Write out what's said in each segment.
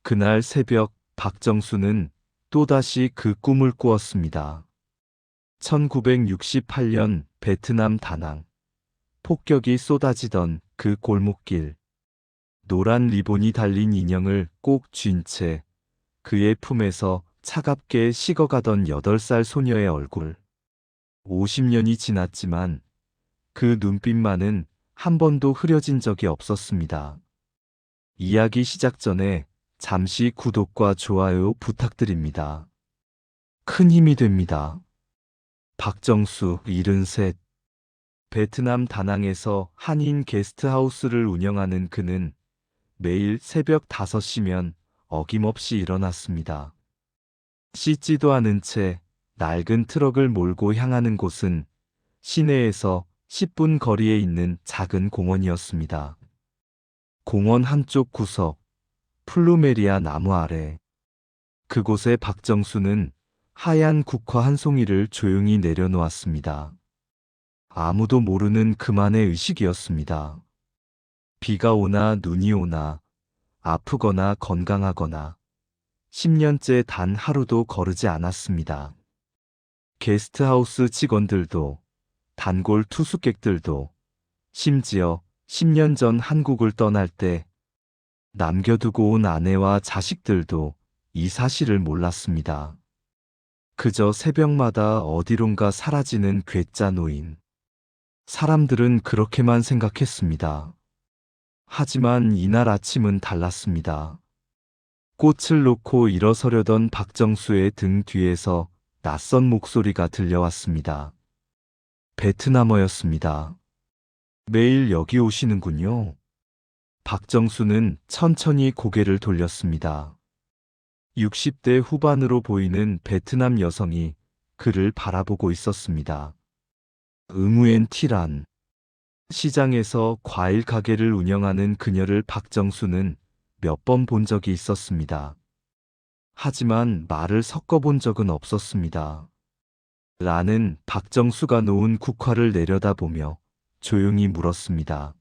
그날 새벽 박정수는 또다시 그 꿈을 꾸었습니다. 1968년 베트남 다낭. 폭격이 쏟아지던 그 골목길. 노란 리본이 달린 인형을 꼭 쥔 채 그의 품에서 차갑게 식어가던 8살 소녀의 얼굴. 50년이 지났지만 그 눈빛만은 한 번도 흐려진 적이 없었습니다. 이야기 시작 전에 잠시 구독과 좋아요 부탁드립니다. 큰 힘이 됩니다. 박정수 73. 베트남 다낭에서 한인 게스트하우스를 운영하는 그는 매일 새벽 5시면 어김없이 일어났습니다. 씻지도 않은 채 낡은 트럭을 몰고 향하는 곳은 시내에서 10분 거리에 있는 작은 공원이었습니다. 공원 한쪽 구석, 플루메리아 나무 아래. 그곳에 박정수는 하얀 국화 한 송이를 조용히 내려놓았습니다. 아무도 모르는 그만의 의식이었습니다. 비가 오나 눈이 오나, 아프거나 건강하거나, 10년째 단 하루도 거르지 않았습니다. 게스트하우스 직원들도, 단골 투숙객들도, 심지어 10년 전 한국을 떠날 때 남겨두고 온 아내와 자식들도 이 사실을 몰랐습니다. 그저 새벽마다 어디론가 사라지는 괴짜 노인. 사람들은 그렇게만 생각했습니다. 하지만 이날 아침은 달랐습니다. 꽃을 놓고 일어서려던 박정수의 등 뒤에서 낯선 목소리가 들려왔습니다. 베트남어였습니다. 매일 여기 오시는군요. 박정수는 천천히 고개를 돌렸습니다. 60대 후반으로 보이는 베트남 여성이 그를 바라보고 있었습니다. 응우엔 티란. 시장에서 과일 가게를 운영하는 그녀를 박정수는 몇 번 본 적이 있었습니다. 하지만 말을 섞어본 적은 없었습니다. 라는 박정수가 놓은 국화를 내려다보며 조용히 물었습니다.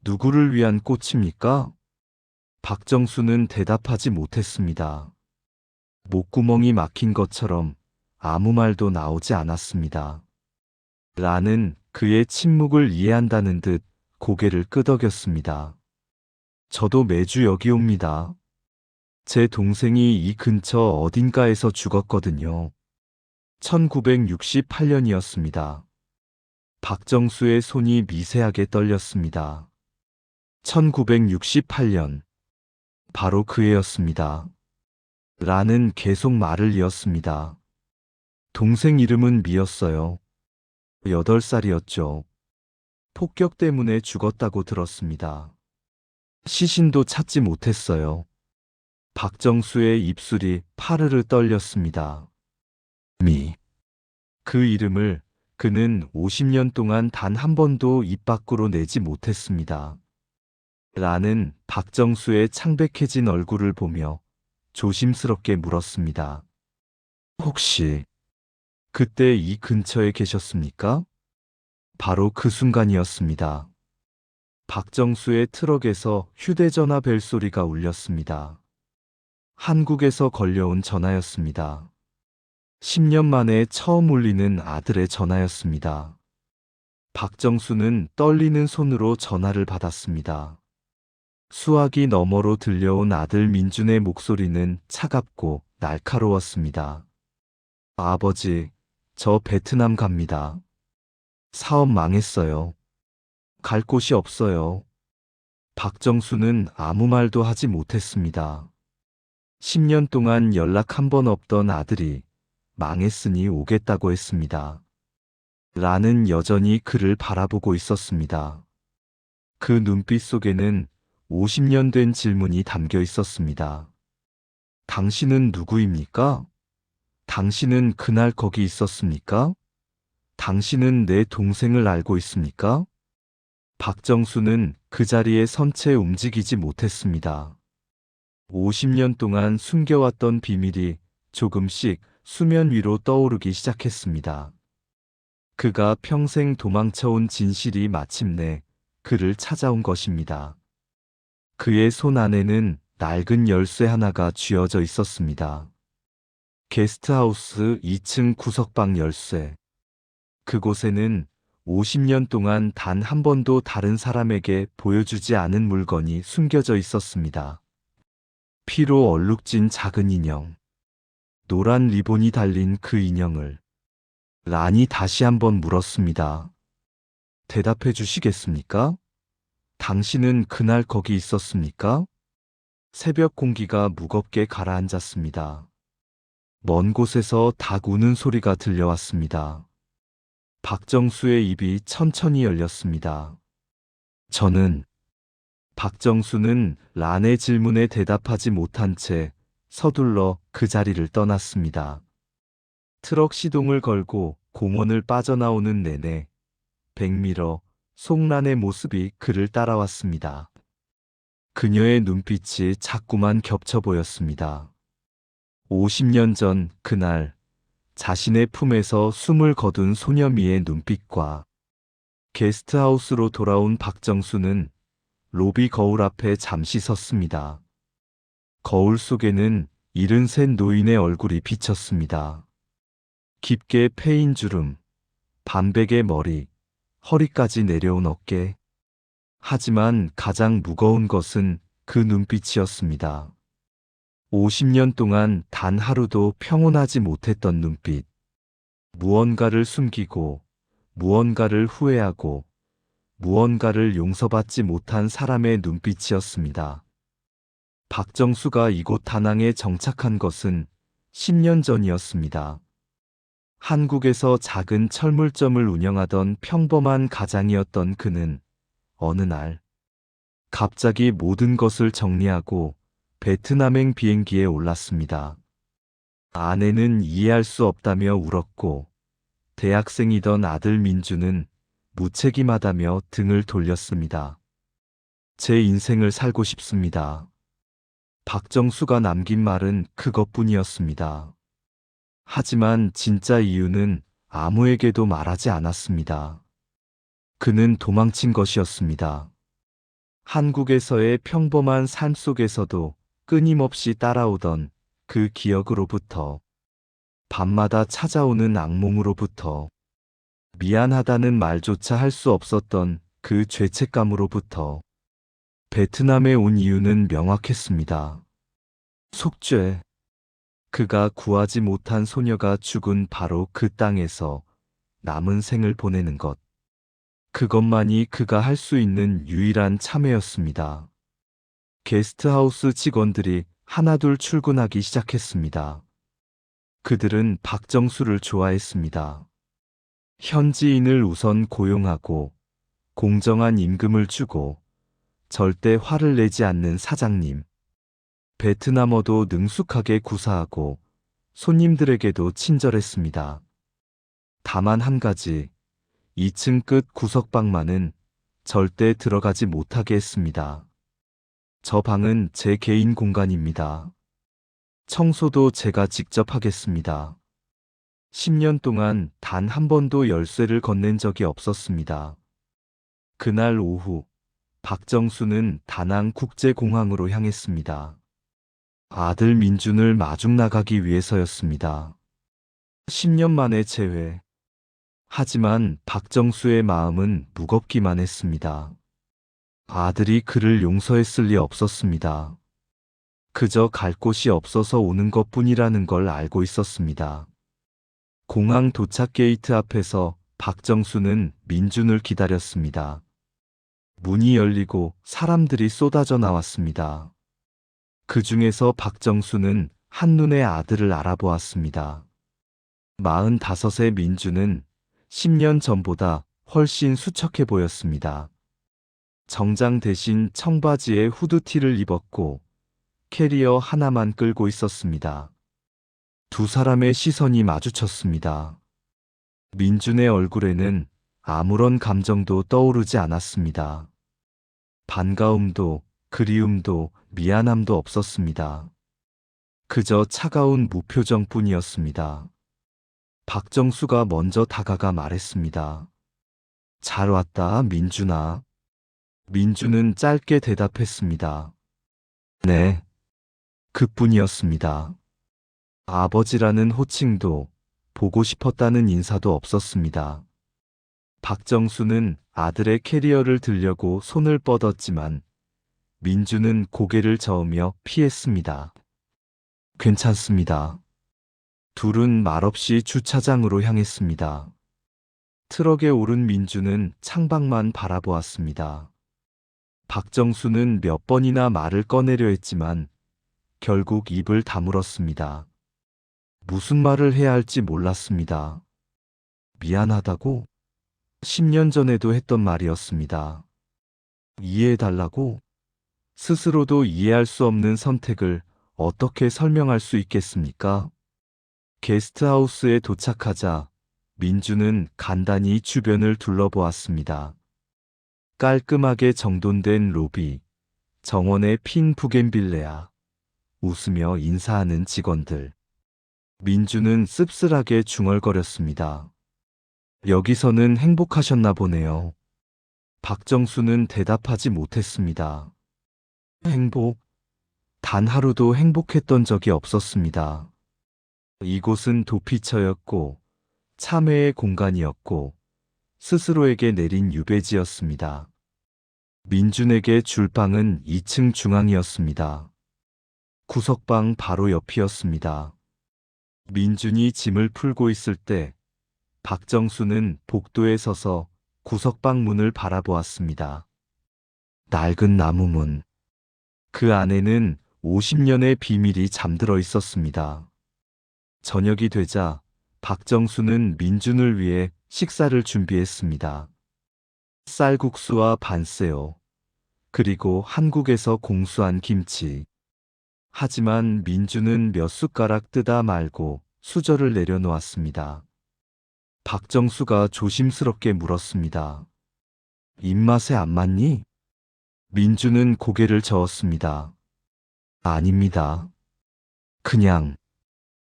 누구를 위한 꽃입니까? 박정수는 대답하지 못했습니다. 목구멍이 막힌 것처럼 아무 말도 나오지 않았습니다. 라는 그의 침묵을 이해한다는 듯 고개를 끄덕였습니다. 저도 매주 여기 옵니다. 제 동생이 이 근처 어딘가에서 죽었거든요. 1968년이었습니다. 박정수의 손이 미세하게 떨렸습니다. 1968년. 바로 그 해였습니다. 라는 계속 말을 이었습니다. 동생 이름은 미였어요. 8살이었죠. 폭격 때문에 죽었다고 들었습니다. 시신도 찾지 못했어요. 박정수의 입술이 파르르 떨렸습니다. 미. 그 이름을 그는 50년 동안 단 한 번도 입 밖으로 내지 못했습니다. 라는 박정수의 창백해진 얼굴을 보며 조심스럽게 물었습니다. 혹시 그때 이 근처에 계셨습니까? 바로 그 순간이었습니다. 박정수의 트럭에서 휴대전화 벨소리가 울렸습니다. 한국에서 걸려온 전화였습니다. 10년 만에 처음 울리는 아들의 전화였습니다. 박정수는 떨리는 손으로 전화를 받았습니다. 수화기 너머로 들려온 아들 민준의 목소리는 차갑고 날카로웠습니다. 아버지, 저 베트남 갑니다. 사업 망했어요. 갈 곳이 없어요. 박정수는 아무 말도 하지 못했습니다. 10년 동안 연락 한 번 없던 아들이 망했으니 오겠다고 했습니다. 라는 여전히 그를 바라보고 있었습니다. 그 눈빛 속에는 50년 된 질문이 담겨 있었습니다. 당신은 누구입니까? 당신은 그날 거기 있었습니까? 당신은 내 동생을 알고 있습니까? 박정수는 그 자리에 선 채 움직이지 못했습니다. 50년 동안 숨겨왔던 비밀이 조금씩 수면 위로 떠오르기 시작했습니다. 그가 평생 도망쳐온 진실이 마침내 그를 찾아온 것입니다. 그의 손 안에는 낡은 열쇠 하나가 쥐어져 있었습니다. 게스트하우스 2층 구석방 열쇠. 그곳에는 50년 동안 단 한 번도 다른 사람에게 보여주지 않은 물건이 숨겨져 있었습니다. 피로 얼룩진 작은 인형. 노란 리본이 달린 그 인형을 란이 다시 한번 물었습니다. 대답해 주시겠습니까? 당신은 그날 거기 있었습니까? 새벽 공기가 무겁게 가라앉았습니다. 먼 곳에서 닭 우는 소리가 들려왔습니다. 박정수의 입이 천천히 열렸습니다. 저는 박정수는 란의 질문에 대답하지 못한 채 서둘러 그 자리를 떠났습니다. 트럭 시동을 걸고 공원을 빠져나오는 내내 백미러 송란의 모습이 그를 따라왔습니다. 그녀의 눈빛이 자꾸만 겹쳐 보였습니다. 50년 전 그날 자신의 품에서 숨을 거둔 소녀미의 눈빛과 게스트하우스로 돌아온 박정수는 로비 거울 앞에 잠시 섰습니다. 거울 속에는 73 노인의 얼굴이 비쳤습니다. 깊게 패인 주름, 반백의 머리, 허리까지 내려온 어깨. 하지만 가장 무거운 것은 그 눈빛이었습니다. 50년 동안 단 하루도 평온하지 못했던 눈빛. 무언가를 숨기고, 무언가를 후회하고, 무언가를 용서받지 못한 사람의 눈빛이었습니다. 박정수가 이곳 다낭에 정착한 것은 10년 전이었습니다. 한국에서 작은 철물점을 운영하던 평범한 가장이었던 그는 어느 날 갑자기 모든 것을 정리하고 베트남행 비행기에 올랐습니다. 아내는 이해할 수 없다며 울었고 대학생이던 아들 민주는 무책임하다며 등을 돌렸습니다. 제 인생을 살고 싶습니다. 박정수가 남긴 말은 그것뿐이었습니다. 하지만 진짜 이유는 아무에게도 말하지 않았습니다. 그는 도망친 것이었습니다. 한국에서의 평범한 삶 속에서도 끊임없이 따라오던 그 기억으로부터, 밤마다 찾아오는 악몽으로부터, 미안하다는 말조차 할 수 없었던 그 죄책감으로부터, 베트남에 온 이유는 명확했습니다. 속죄. 그가 구하지 못한 소녀가 죽은 바로 그 땅에서 남은 생을 보내는 것. 그것만이 그가 할 수 있는 유일한 참회였습니다. 게스트하우스 직원들이 하나둘 출근하기 시작했습니다. 그들은 박정수를 좋아했습니다. 현지인을 우선 고용하고 공정한 임금을 주고 절대 화를 내지 않는 사장님. 베트남어도 능숙하게 구사하고 손님들에게도 친절했습니다. 다만 한 가지, 2층 끝 구석방만은 절대 들어가지 못하게 했습니다. 저 방은 제 개인 공간입니다. 청소도 제가 직접 하겠습니다. 10년 동안 단 한 번도 열쇠를 건넨 적이 없었습니다. 그날 오후, 박정수는 다낭 국제공항으로 향했습니다. 아들 민준을 마중 나가기 위해서였습니다. 10년 만에 재회. 하지만 박정수의 마음은 무겁기만 했습니다. 아들이 그를 용서했을 리 없었습니다. 그저 갈 곳이 없어서 오는 것뿐이라는 걸 알고 있었습니다. 공항 도착 게이트 앞에서 박정수는 민준을 기다렸습니다. 문이 열리고 사람들이 쏟아져 나왔습니다. 그 중에서 박정수는 한눈에 아들을 알아보았습니다. 45의 민준은 10년 전보다 훨씬 수척해 보였습니다. 정장 대신 청바지에 후드티를 입었고 캐리어 하나만 끌고 있었습니다. 두 사람의 시선이 마주쳤습니다. 민준의 얼굴에는 아무런 감정도 떠오르지 않았습니다. 반가움도 그리움도 미안함도 없었습니다. 그저 차가운 무표정뿐이었습니다. 박정수가 먼저 다가가 말했습니다. 잘 왔다, 민준아. 민준은 짧게 대답했습니다. 네. 그뿐이었습니다. 아버지라는 호칭도, 보고 싶었다는 인사도 없었습니다. 박정수는 아들의 캐리어를 들려고 손을 뻗었지만 민주는 고개를 저으며 피했습니다. 괜찮습니다. 둘은 말없이 주차장으로 향했습니다. 트럭에 오른 민주는 창밖만 바라보았습니다. 박정수는 몇 번이나 말을 꺼내려 했지만 결국 입을 다물었습니다. 무슨 말을 해야 할지 몰랐습니다. 미안하다고? 10년 전에도 했던 말이었습니다. 이해해달라고? 스스로도 이해할 수 없는 선택을 어떻게 설명할 수 있겠습니까? 게스트하우스에 도착하자 민주는 간단히 주변을 둘러보았습니다. 깔끔하게 정돈된 로비, 정원의 핀 부겐빌레아, 웃으며 인사하는 직원들. 민주는 씁쓸하게 중얼거렸습니다. 여기서는 행복하셨나 보네요. 박정수는 대답하지 못했습니다. 행복? 단 하루도 행복했던 적이 없었습니다. 이곳은 도피처였고, 참회의 공간이었고, 스스로에게 내린 유배지였습니다. 민준에게 줄 방은 2층 중앙이었습니다. 구석방 바로 옆이었습니다. 민준이 짐을 풀고 있을 때 박정수는 복도에 서서 구석방 문을 바라보았습니다. 낡은 나무문. 그 안에는 50년의 비밀이 잠들어 있었습니다. 저녁이 되자 박정수는 민준을 위해 식사를 준비했습니다. 쌀국수와 반새우, 그리고 한국에서 공수한 김치. 하지만 민준은 몇 숟가락 뜨다 말고 수저를 내려놓았습니다. 박정수가 조심스럽게 물었습니다. 입맛에 안 맞니? 민준은 고개를 저었습니다. 아닙니다. 그냥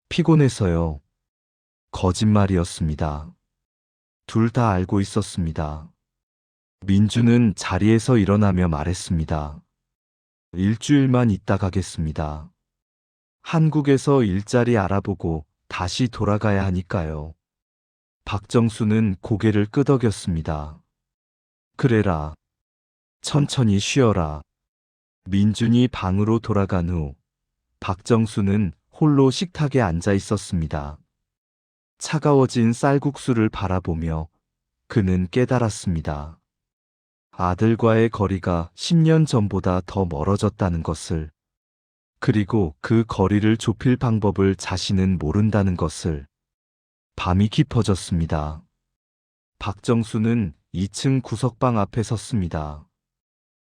피곤해서요. 거짓말이었습니다. 둘 다 알고 있었습니다. 민준은 자리에서 일어나며 말했습니다. 일주일만 있다 가겠습니다. 한국에서 일자리 알아보고 다시 돌아가야 하니까요. 박정수는 고개를 끄덕였습니다. 그래라. 천천히 쉬어라. 민준이 방으로 돌아간 후 박정수는 홀로 식탁에 앉아 있었습니다. 차가워진 쌀국수를 바라보며 그는 깨달았습니다. 아들과의 거리가 10년 전보다 더 멀어졌다는 것을, 그리고 그 거리를 좁힐 방법을 자신은 모른다는 것을. 밤이 깊어졌습니다. 박정수는 2층 구석방 앞에 섰습니다.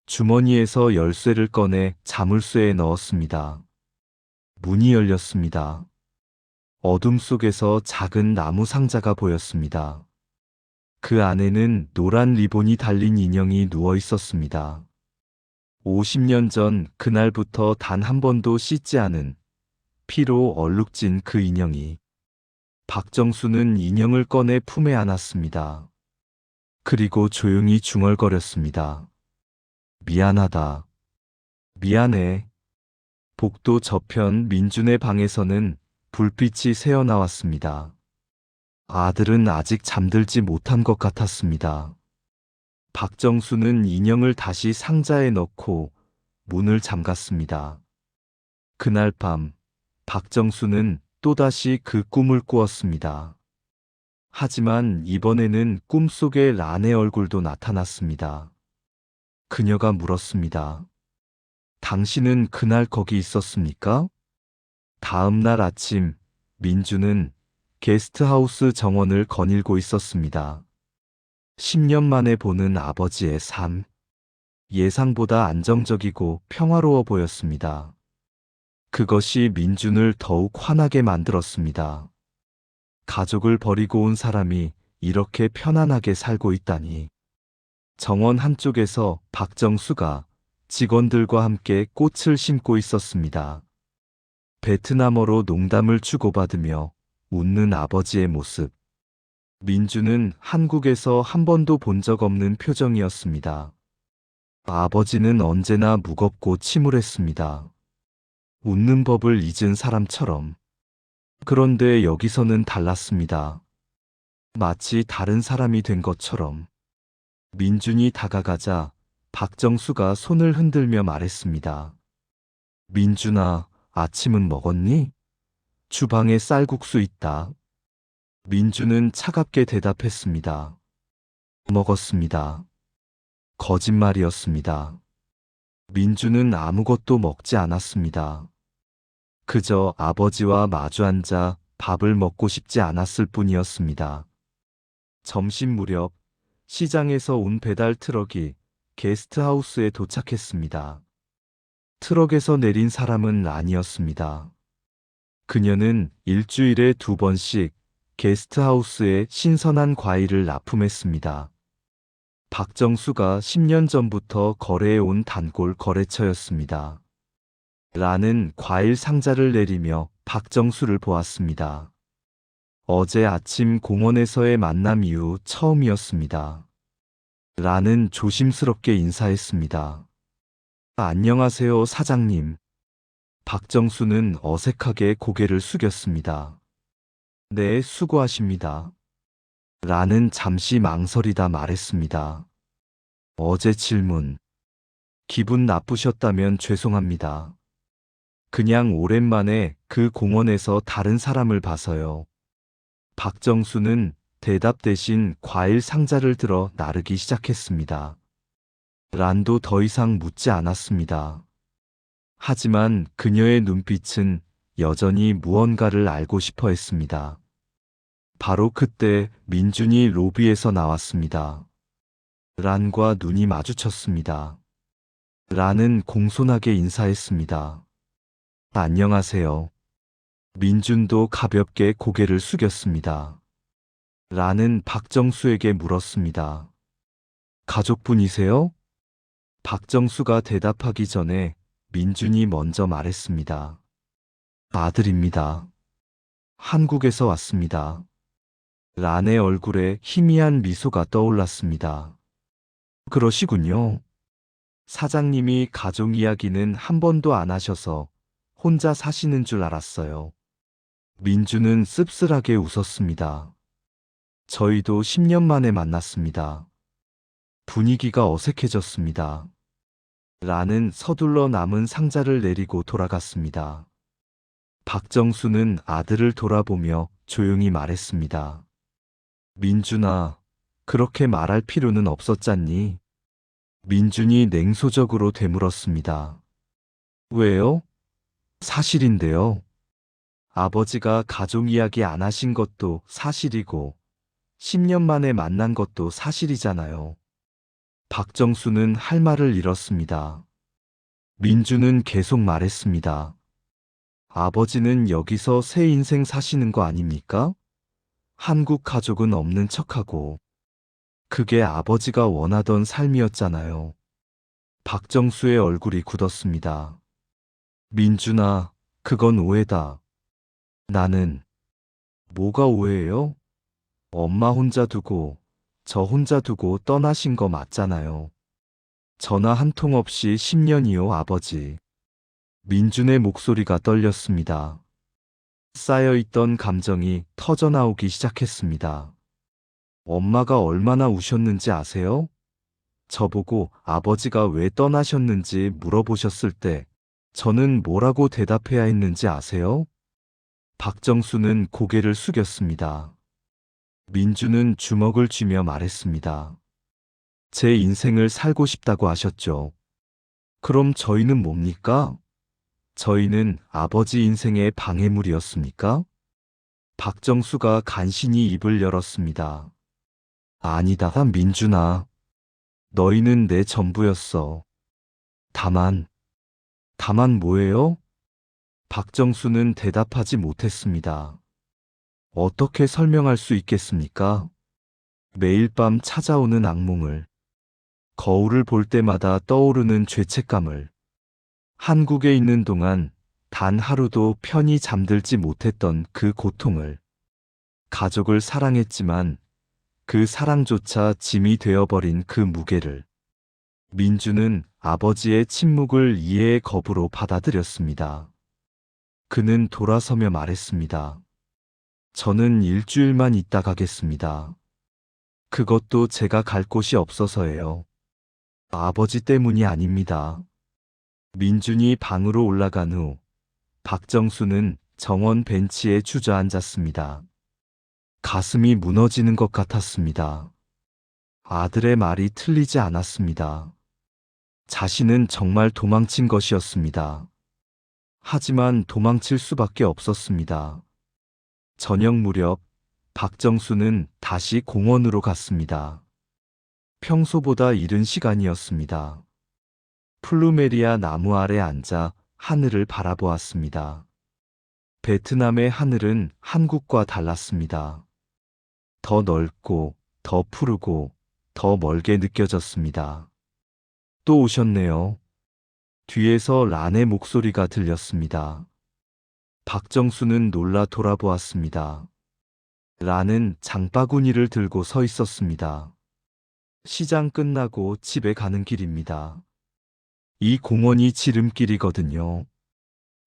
주머니에서 열쇠를 꺼내 자물쇠에 넣었습니다. 문이 열렸습니다. 어둠 속에서 작은 나무 상자가 보였습니다. 그 안에는 노란 리본이 달린 인형이 누워 있었습니다. 50년 전 그날부터 단 한 번도 씻지 않은 피로 얼룩진 그 인형이. 박정수는 인형을 꺼내 품에 안았습니다. 그리고 조용히 중얼거렸습니다. 미안하다. 미안해. 복도 저편 민준의 방에서는 불빛이 새어나왔습니다. 아들은 아직 잠들지 못한 것 같았습니다. 박정수는 인형을 다시 상자에 넣고 문을 잠갔습니다. 그날 밤 박정수는 또다시 그 꿈을 꾸었습니다. 하지만 이번에는 꿈속에 란의 얼굴도 나타났습니다. 그녀가 물었습니다. 당신은 그날 거기 있었습니까? 다음 날 아침 민주는 게스트하우스 정원을 거닐고 있었습니다. 10년 만에 보는 아버지의 삶. 예상보다 안정적이고 평화로워 보였습니다. 그것이 민준을 더욱 화나게 만들었습니다. 가족을 버리고 온 사람이 이렇게 편안하게 살고 있다니. 정원 한쪽에서 박정수가 직원들과 함께 꽃을 심고 있었습니다. 베트남어로 농담을 주고받으며 웃는 아버지의 모습. 민주는 한국에서 한 번도 본 적 없는 표정이었습니다. 아버지는 언제나 무겁고 침울했습니다. 웃는 법을 잊은 사람처럼. 그런데 여기서는 달랐습니다. 마치 다른 사람이 된 것처럼. 민준이 다가가자 박정수가 손을 흔들며 말했습니다. 민준아, 아침은 먹었니? 주방에 쌀국수 있다. 민준은 차갑게 대답했습니다. 먹었습니다. 거짓말이었습니다. 민준은 아무것도 먹지 않았습니다. 그저 아버지와 마주 앉아 밥을 먹고 싶지 않았을 뿐이었습니다. 점심 무렵 시장에서 온 배달 트럭이 게스트하우스에 도착했습니다. 트럭에서 내린 사람은 아니었습니다. 그녀는 일주일에 2번씩 게스트하우스에 신선한 과일을 납품했습니다. 박정수가 10년 전부터 거래해온 단골 거래처였습니다. 라는 과일 상자를 내리며 박정수를 보았습니다. 어제 아침 공원에서의 만남 이후 처음이었습니다. 라는 조심스럽게 인사했습니다. 안녕하세요, 사장님. 박정수는 어색하게 고개를 숙였습니다. 네, 수고하십니다. 라는 잠시 망설이다 말했습니다. 어제 질문. 기분 나쁘셨다면 죄송합니다. 그냥 오랜만에 그 공원에서 다른 사람을 봐서요. 박정수는 대답 대신 과일 상자를 들어 나르기 시작했습니다. 란도 더 이상 묻지 않았습니다. 하지만 그녀의 눈빛은 여전히 무언가를 알고 싶어 했습니다. 바로 그때 민준이 로비에서 나왔습니다. 란과 눈이 마주쳤습니다. 란은 공손하게 인사했습니다. 안녕하세요. 민준도 가볍게 고개를 숙였습니다. 란은 박정수에게 물었습니다. 가족분이세요? 박정수가 대답하기 전에 민준이 먼저 말했습니다. 아들입니다. 한국에서 왔습니다. 란의 얼굴에 희미한 미소가 떠올랐습니다. 그러시군요. 사장님이 가족 이야기는 한 번도 안 하셔서 혼자 사시는 줄 알았어요. 민주는 씁쓸하게 웃었습니다. 저희도 10년 만에 만났습니다. 분위기가 어색해졌습니다. 란은 서둘러 남은 상자를 내리고 돌아갔습니다. 박정수는 아들을 돌아보며 조용히 말했습니다. 민준아, 그렇게 말할 필요는 없었잖니? 민준이 냉소적으로 되물었습니다. 왜요? 사실인데요. 아버지가 가족 이야기 안 하신 것도 사실이고 10년 만에 만난 것도 사실이잖아요. 박정수는 할 말을 잃었습니다. 민주는 계속 말했습니다. 아버지는 여기서 새 인생 사시는 거 아닙니까? 한국 가족은 없는 척하고. 그게 아버지가 원하던 삶이었잖아요. 박정수의 얼굴이 굳었습니다. 민준아, 그건 오해다. 나는. 뭐가 오해예요? 엄마 혼자 두고, 저 혼자 두고 떠나신 거 맞잖아요. 전화 한 통 없이 10년이요, 아버지. 민준의 목소리가 떨렸습니다. 쌓여있던 감정이 터져나오기 시작했습니다. 엄마가 얼마나 우셨는지 아세요? 저보고 아버지가 왜 떠나셨는지 물어보셨을 때 저는 뭐라고 대답해야 했는지 아세요? 박정수는 고개를 숙였습니다. 민주는 주먹을 쥐며 말했습니다. 제 인생을 살고 싶다고 하셨죠. 그럼 저희는 뭡니까? 저희는 아버지 인생의 방해물이었습니까? 박정수가 간신히 입을 열었습니다. 아니다, 민준아. 너희는 내 전부였어. 다만 뭐예요? 박정수는 대답하지 못했습니다. 어떻게 설명할 수 있겠습니까? 매일 밤 찾아오는 악몽을, 거울을 볼 때마다 떠오르는 죄책감을, 한국에 있는 동안 단 하루도 편히 잠들지 못했던 그 고통을, 가족을 사랑했지만 그 사랑조차 짐이 되어버린 그 무게를. 민주는 아버지의 침묵을 이해의 겁으로 받아들였습니다. 그는 돌아서며 말했습니다. 저는 일주일만 있다 가겠습니다. 그것도 제가 갈 곳이 없어서예요. 아버지 때문이 아닙니다. 민준이 방으로 올라간 후 박정수는 정원 벤치에 주저앉았습니다. 가슴이 무너지는 것 같았습니다. 아들의 말이 틀리지 않았습니다. 자신은 정말 도망친 것이었습니다. 하지만 도망칠 수밖에 없었습니다. 저녁 무렵 박정수는 다시 공원으로 갔습니다. 평소보다 이른 시간이었습니다. 플루메리아 나무 아래 앉아 하늘을 바라보았습니다. 베트남의 하늘은 한국과 달랐습니다. 더 넓고 더 푸르고 더 멀게 느껴졌습니다. 또 오셨네요. 뒤에서 란의 목소리가 들렸습니다. 박정수는 놀라 돌아보았습니다. 란은 장바구니를 들고 서 있었습니다. 시장 끝나고 집에 가는 길입니다. 이 공원이 지름길이거든요.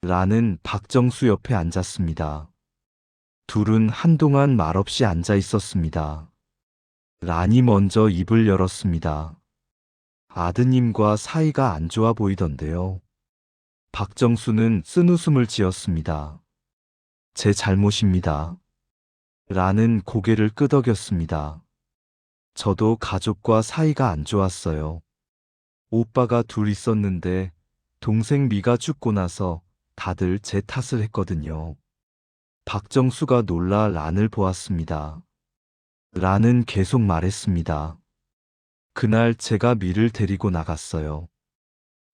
란은 박정수 옆에 앉았습니다. 둘은 한동안 말없이 앉아 있었습니다. 란이 먼저 입을 열었습니다. 아드님과 사이가 안 좋아 보이던데요. 박정수는 쓴웃음을 지었습니다. 제 잘못입니다. 란은 고개를 끄덕였습니다. 저도 가족과 사이가 안 좋았어요. 오빠가 둘 있었는데 동생 미가 죽고 나서 다들 제 탓을 했거든요. 박정수가 놀라 란을 보았습니다. 란은 계속 말했습니다. 그날 제가 미를 데리고 나갔어요.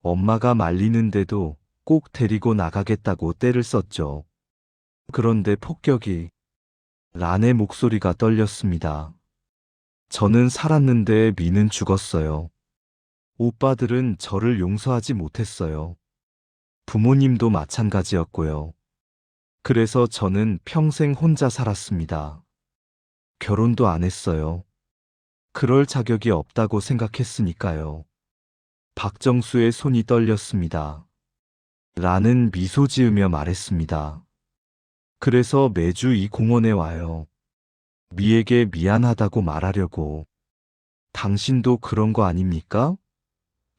엄마가 말리는데도 꼭 데리고 나가겠다고 떼를 썼죠. 그런데 폭격이... 란의 목소리가 떨렸습니다. 저는 살았는데 미는 죽었어요. 오빠들은 저를 용서하지 못했어요. 부모님도 마찬가지였고요. 그래서 저는 평생 혼자 살았습니다. 결혼도 안 했어요. 그럴 자격이 없다고 생각했으니까요. 박정수의 손이 떨렸습니다. 란은 미소 지으며 말했습니다. 그래서 매주 이 공원에 와요. 미에게 미안하다고 말하려고. 당신도 그런 거 아닙니까?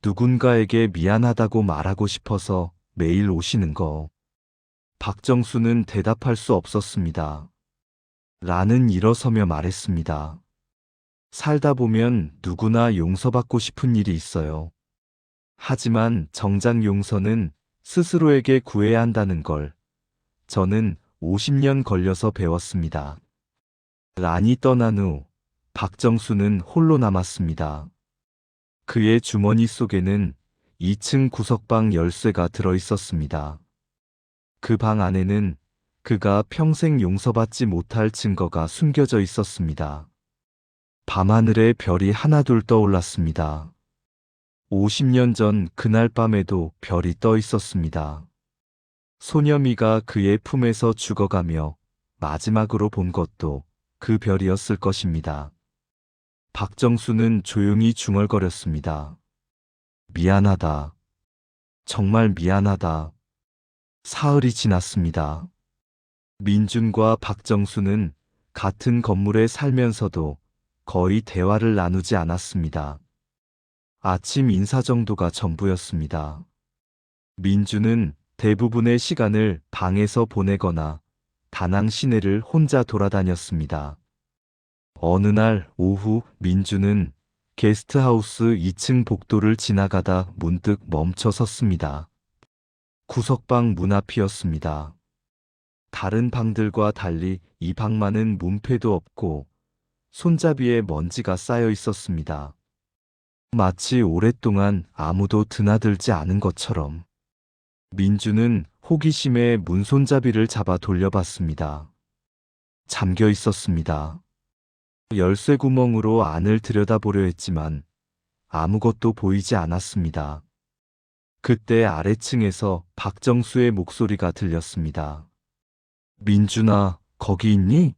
누군가에게 미안하다고 말하고 싶어서 매일 오시는 거. 박정수는 대답할 수 없었습니다. 란은 일어서며 말했습니다. 살다 보면 누구나 용서받고 싶은 일이 있어요. 하지만 정작 용서는 스스로에게 구해야 한다는 걸 저는 50년 걸려서 배웠습니다. 란이 떠난 후 박정수는 홀로 남았습니다. 그의 주머니 속에는 2층 구석방 열쇠가 들어 있었습니다. 그 방 안에는 그가 평생 용서받지 못할 증거가 숨겨져 있었습니다. 밤하늘에 별이 하나둘 떠올랐습니다. 50년 전 그날 밤에도 별이 떠 있었습니다. 소녀미가 그의 품에서 죽어가며 마지막으로 본 것도 그 별이었을 것입니다. 박정수는 조용히 중얼거렸습니다. 미안하다. 정말 미안하다. 사흘이 지났습니다. 민준과 박정수는 같은 건물에 살면서도 거의 대화를 나누지 않았습니다. 아침 인사 정도가 전부였습니다. 민준은 대부분의 시간을 방에서 보내거나 다낭 시내를 혼자 돌아다녔습니다. 어느 날 오후 민준은 게스트하우스 2층 복도를 지나가다 문득 멈춰 섰습니다. 구석방 문 앞이었습니다. 다른 방들과 달리 이 방만은 문패도 없고 손잡이에 먼지가 쌓여 있었습니다. 마치 오랫동안 아무도 드나들지 않은 것처럼. 민주는 호기심에 문 손잡이를 잡아 돌려봤습니다. 잠겨 있었습니다. 열쇠 구멍으로 안을 들여다보려 했지만 아무것도 보이지 않았습니다. 그때 아래층에서 박정수의 목소리가 들렸습니다. 민준아, 거기 있니?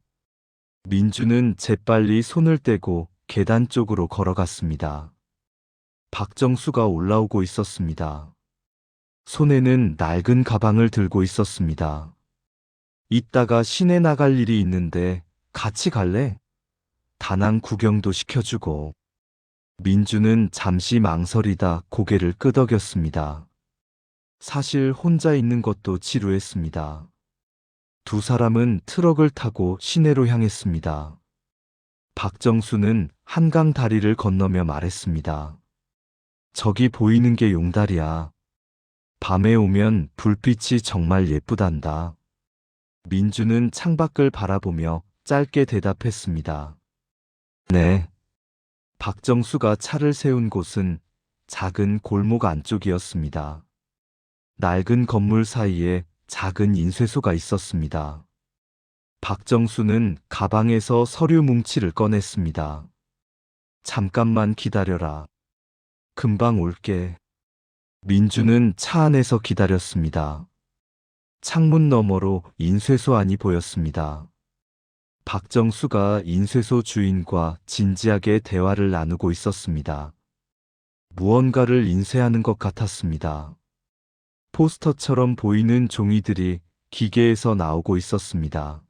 민준은 재빨리 손을 떼고 계단 쪽으로 걸어갔습니다. 박정수가 올라오고 있었습니다. 손에는 낡은 가방을 들고 있었습니다. 이따가 시내 나갈 일이 있는데 같이 갈래? 다낭 구경도 시켜주고. 민주는 잠시 망설이다 고개를 끄덕였습니다. 사실 혼자 있는 것도 지루했습니다. 두 사람은 트럭을 타고 시내로 향했습니다. 박정수는 한강 다리를 건너며 말했습니다. 저기 보이는 게 용다리야. 밤에 오면 불빛이 정말 예쁘단다. 민주는 창밖을 바라보며 짧게 대답했습니다. 네. 박정수가 차를 세운 곳은 작은 골목 안쪽이었습니다. 낡은 건물 사이에 작은 인쇄소가 있었습니다. 박정수는 가방에서 서류 뭉치를 꺼냈습니다. 잠깐만 기다려라. 금방 올게. 민주는 차 안에서 기다렸습니다. 창문 너머로 인쇄소 안이 보였습니다. 박정수가 인쇄소 주인과 진지하게 대화를 나누고 있었습니다. 무언가를 인쇄하는 것 같았습니다. 포스터처럼 보이는 종이들이 기계에서 나오고 있었습니다.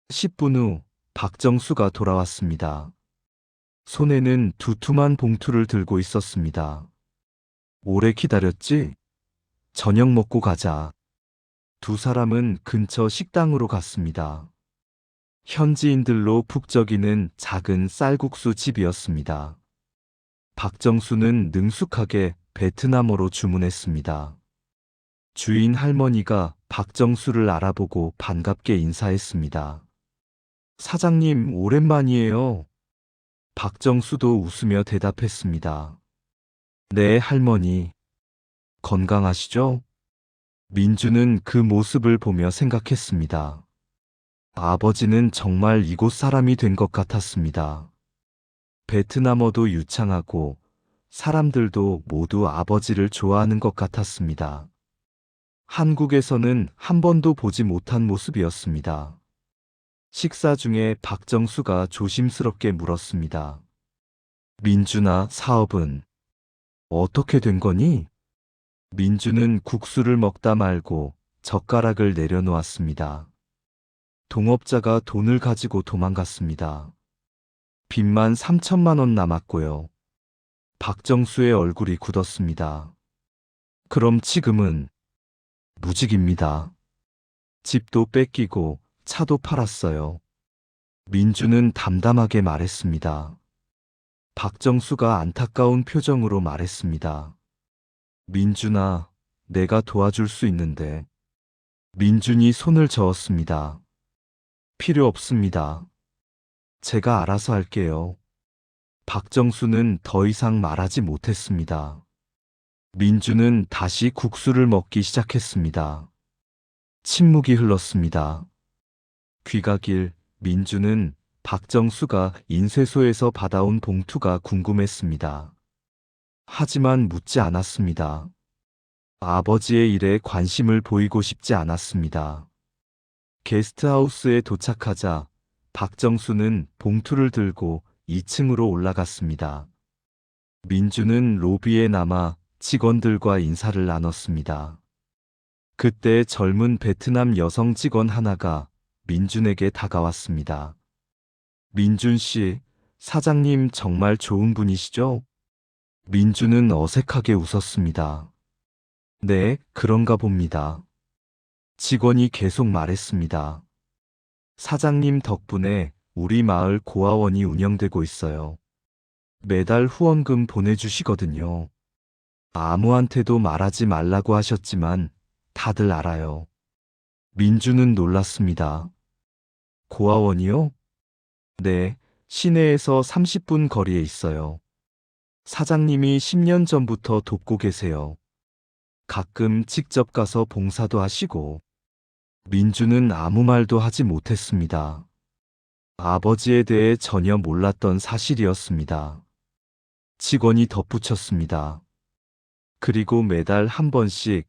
10분 후 박정수가 돌아왔습니다. 손에는 두툼한 봉투를 들고 있었습니다. 오래 기다렸지? 저녁 먹고 가자. 두 사람은 근처 식당으로 갔습니다. 현지인들로 북적이는 작은 쌀국수 집이었습니다. 박정수는 능숙하게 베트남어로 주문했습니다. 주인 할머니가 박정수를 알아보고 반갑게 인사했습니다. 사장님, 오랜만이에요. 박정수도 웃으며 대답했습니다. 네, 할머니. 건강하시죠? 민주는 그 모습을 보며 생각했습니다. 아버지는 정말 이곳 사람이 된 것 같았습니다. 베트남어도 유창하고 사람들도 모두 아버지를 좋아하는 것 같았습니다. 한국에서는 한 번도 보지 못한 모습이었습니다. 식사 중에 박정수가 조심스럽게 물었습니다. 민주나 사업은 어떻게 된 거니? 민주는 국수를 먹다 말고 젓가락을 내려놓았습니다. 동업자가 돈을 가지고 도망갔습니다. 빚만 3천만 원 남았고요. 박정수의 얼굴이 굳었습니다. 그럼 지금은 무직입니다. 집도 뺏기고 차도 팔았어요. 민주는 담담하게 말했습니다. 박정수가 안타까운 표정으로 말했습니다. 민준아, 내가 도와줄 수 있는데. 민준이 손을 저었습니다. 필요 없습니다. 제가 알아서 할게요. 박정수는 더 이상 말하지 못했습니다. 민주는 다시 국수를 먹기 시작했습니다. 침묵이 흘렀습니다. 귀가길 민주는 박정수가 인쇄소에서 받아온 봉투가 궁금했습니다. 하지만 묻지 않았습니다. 아버지의 일에 관심을 보이고 싶지 않았습니다. 게스트하우스에 도착하자 박정수는 봉투를 들고 2층으로 올라갔습니다. 민주는 로비에 남아 직원들과 인사를 나눴습니다. 그때 젊은 베트남 여성 직원 하나가 민준에게 다가왔습니다. 민준 씨, 사장님 정말 좋은 분이시죠? 민준은 어색하게 웃었습니다. 네, 그런가 봅니다. 직원이 계속 말했습니다. 사장님 덕분에 우리 마을 고아원이 운영되고 있어요. 매달 후원금 보내주시거든요. 아무한테도 말하지 말라고 하셨지만 다들 알아요. 민주는 놀랐습니다. 고아원이요? 네, 시내에서 30분 거리에 있어요. 사장님이 10년 전부터 돕고 계세요. 가끔 직접 가서 봉사도 하시고. 민주는 아무 말도 하지 못했습니다. 아버지에 대해 전혀 몰랐던 사실이었습니다. 직원이 덧붙였습니다. 그리고 매달 한 번씩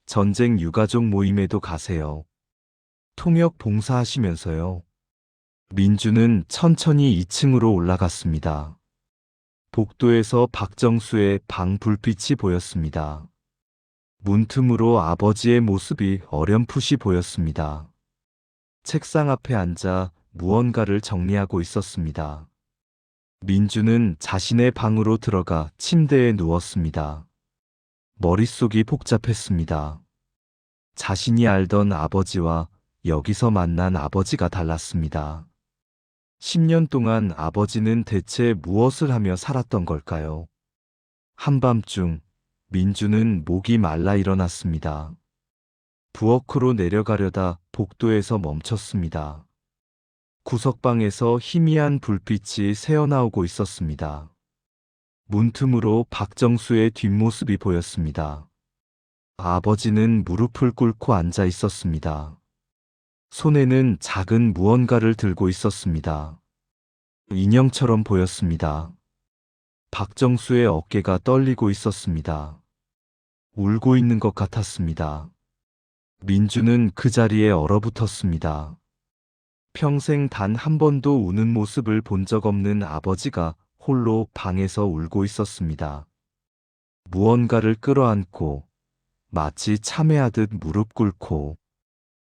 전쟁 유가족 모임에도 가세요. 통역 봉사하시면서요. 민주는 천천히 2층으로 올라갔습니다. 복도에서 박정수의 방 불빛이 보였습니다. 문틈으로 아버지의 모습이 어렴풋이 보였습니다. 책상 앞에 앉아 무언가를 정리하고 있었습니다. 민주는 자신의 방으로 들어가 침대에 누웠습니다. 머릿속이 복잡했습니다. 자신이 알던 아버지와 여기서 만난 아버지가 달랐습니다. 10년 동안 아버지는 대체 무엇을 하며 살았던 걸까요? 한밤중 민주는 목이 말라 일어났습니다. 부엌으로 내려가려다 복도에서 멈췄습니다. 구석방에서 희미한 불빛이 새어나오고 있었습니다. 문틈으로 박정수의 뒷모습이 보였습니다. 아버지는 무릎을 꿇고 앉아 있었습니다. 손에는 작은 무언가를 들고 있었습니다. 인형처럼 보였습니다. 박정수의 어깨가 떨리고 있었습니다. 울고 있는 것 같았습니다. 민주는 그 자리에 얼어붙었습니다. 평생 단 한 번도 우는 모습을 본 적 없는 아버지가 홀로 방에서 울고 있었습니다. 무언가를 끌어안고 마치 참회하듯 무릎 꿇고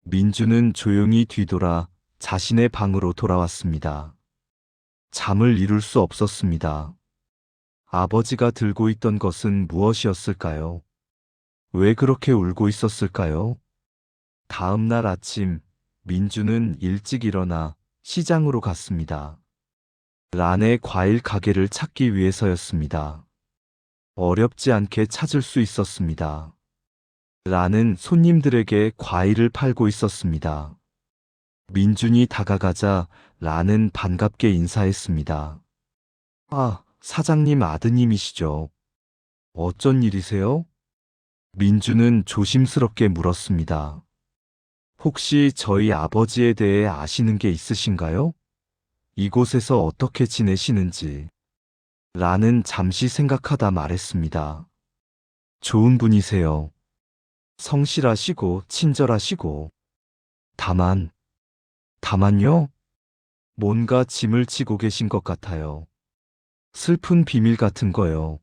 민주는 조용히 뒤돌아 자신의 방으로 돌아왔습니다. 잠을 이룰 수 없었습니다. 아버지가 들고 있던 것은 무엇이었을까요? 왜 그렇게 울고 있었을까요? 다음 날 아침, 민주는 일찍 일어나 시장으로 갔습니다. 란의 과일 가게를 찾기 위해서였습니다. 어렵지 않게 찾을 수 있었습니다. 란은 손님들에게 과일을 팔고 있었습니다. 민준이 다가가자 란은 반갑게 인사했습니다. 아, 사장님 아드님이시죠? 어쩐 일이세요? 민주는 조심스럽게 물었습니다. 혹시 저희 아버지에 대해 아시는 게 있으신가요? 이곳에서 어떻게 지내시는지. 란은 잠시 생각하다 말했습니다. 좋은 분이세요. 성실하시고 친절하시고. 다만요? 뭔가 짐을 지고 계신 것 같아요. 슬픈 비밀 같은 거요.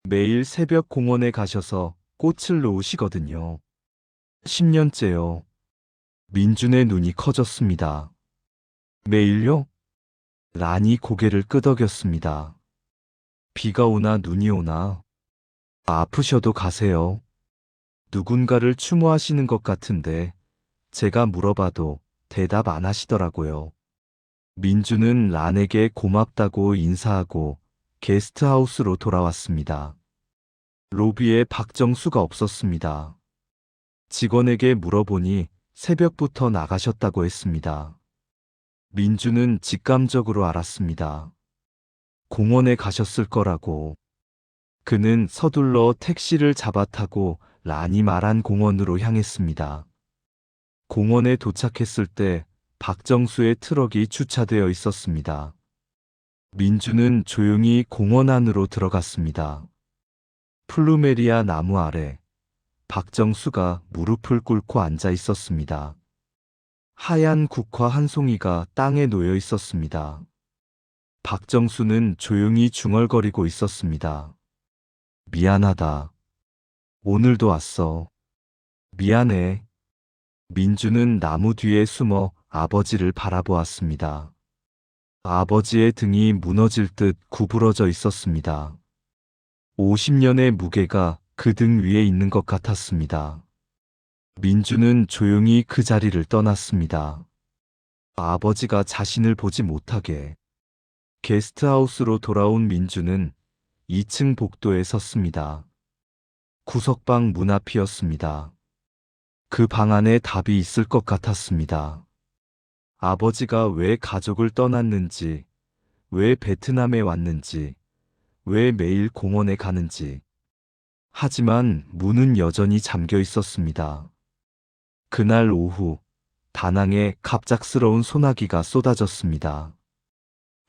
매일 새벽 공원에 가셔서 꽃을 놓으시거든요. 10년째요. 민준의 눈이 커졌습니다. 매일요? 란이 고개를 끄덕였습니다. 비가 오나 눈이 오나. 아프셔도 가세요. 누군가를 추모하시는 것 같은데 제가 물어봐도 대답 안 하시더라고요. 민주는 란에게 고맙다고 인사하고 게스트하우스로 돌아왔습니다. 로비에 박정수가 없었습니다. 직원에게 물어보니 새벽부터 나가셨다고 했습니다. 민주는 직감적으로 알았습니다. 공원에 가셨을 거라고. 그는 서둘러 택시를 잡아 타고 란이 말한 공원으로 향했습니다. 공원에 도착했을 때 박정수의 트럭이 주차되어 있었습니다. 민주는 조용히 공원 안으로 들어갔습니다. 플루메리아 나무 아래 박정수가 무릎을 꿇고 앉아 있었습니다. 하얀 국화 한 송이가 땅에 놓여 있었습니다. 박정수는 조용히 중얼거리고 있었습니다. 미안하다. 오늘도 왔어. 미안해. 민주는 나무 뒤에 숨어 아버지를 바라보았습니다. 아버지의 등이 무너질 듯 구부러져 있었습니다. 50년의 무게가 그 등 위에 있는 것 같았습니다. 민주는 조용히 그 자리를 떠났습니다. 아버지가 자신을 보지 못하게. 게스트하우스로 돌아온 민주는 2층 복도에 섰습니다. 구석방 문 앞이었습니다. 그 방 안에 답이 있을 것 같았습니다. 아버지가 왜 가족을 떠났는지, 왜 베트남에 왔는지, 왜 매일 공원에 가는지. 하지만 문은 여전히 잠겨 있었습니다. 그날 오후, 다낭에 갑작스러운 소나기가 쏟아졌습니다.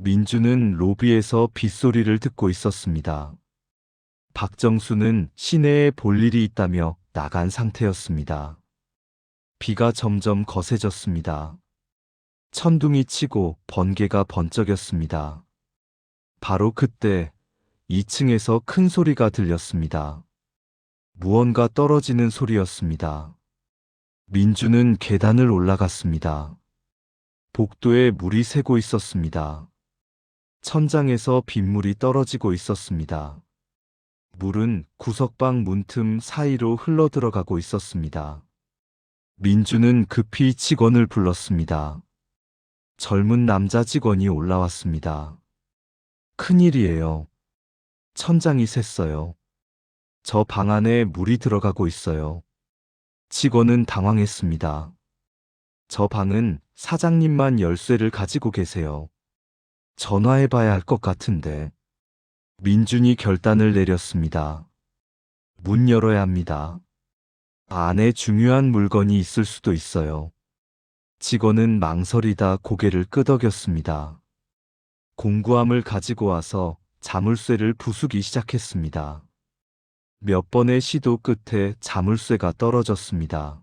민주는 로비에서 빗소리를 듣고 있었습니다. 박정수는 시내에 볼 일이 있다며 나간 상태였습니다. 비가 점점 거세졌습니다. 천둥이 치고 번개가 번쩍였습니다. 바로 그때 2층에서 큰 소리가 들렸습니다. 무언가 떨어지는 소리였습니다. 민주는 계단을 올라갔습니다. 복도에 물이 새고 있었습니다. 천장에서 빗물이 떨어지고 있었습니다. 물은 구석방 문틈 사이로 흘러들어가고 있었습니다. 민주는 급히 직원을 불렀습니다. 젊은 남자 직원이 올라왔습니다. 큰일이에요. 천장이 샜어요. 저 방 안에 물이 들어가고 있어요. 직원은 당황했습니다. 저 방은 사장님만 열쇠를 가지고 계세요. 전화해봐야 할 것 같은데. 민준이 결단을 내렸습니다. 문 열어야 합니다. 안에 중요한 물건이 있을 수도 있어요. 직원은 망설이다 고개를 끄덕였습니다. 공구함을 가지고 와서 자물쇠를 부수기 시작했습니다. 몇 번의 시도 끝에 자물쇠가 떨어졌습니다.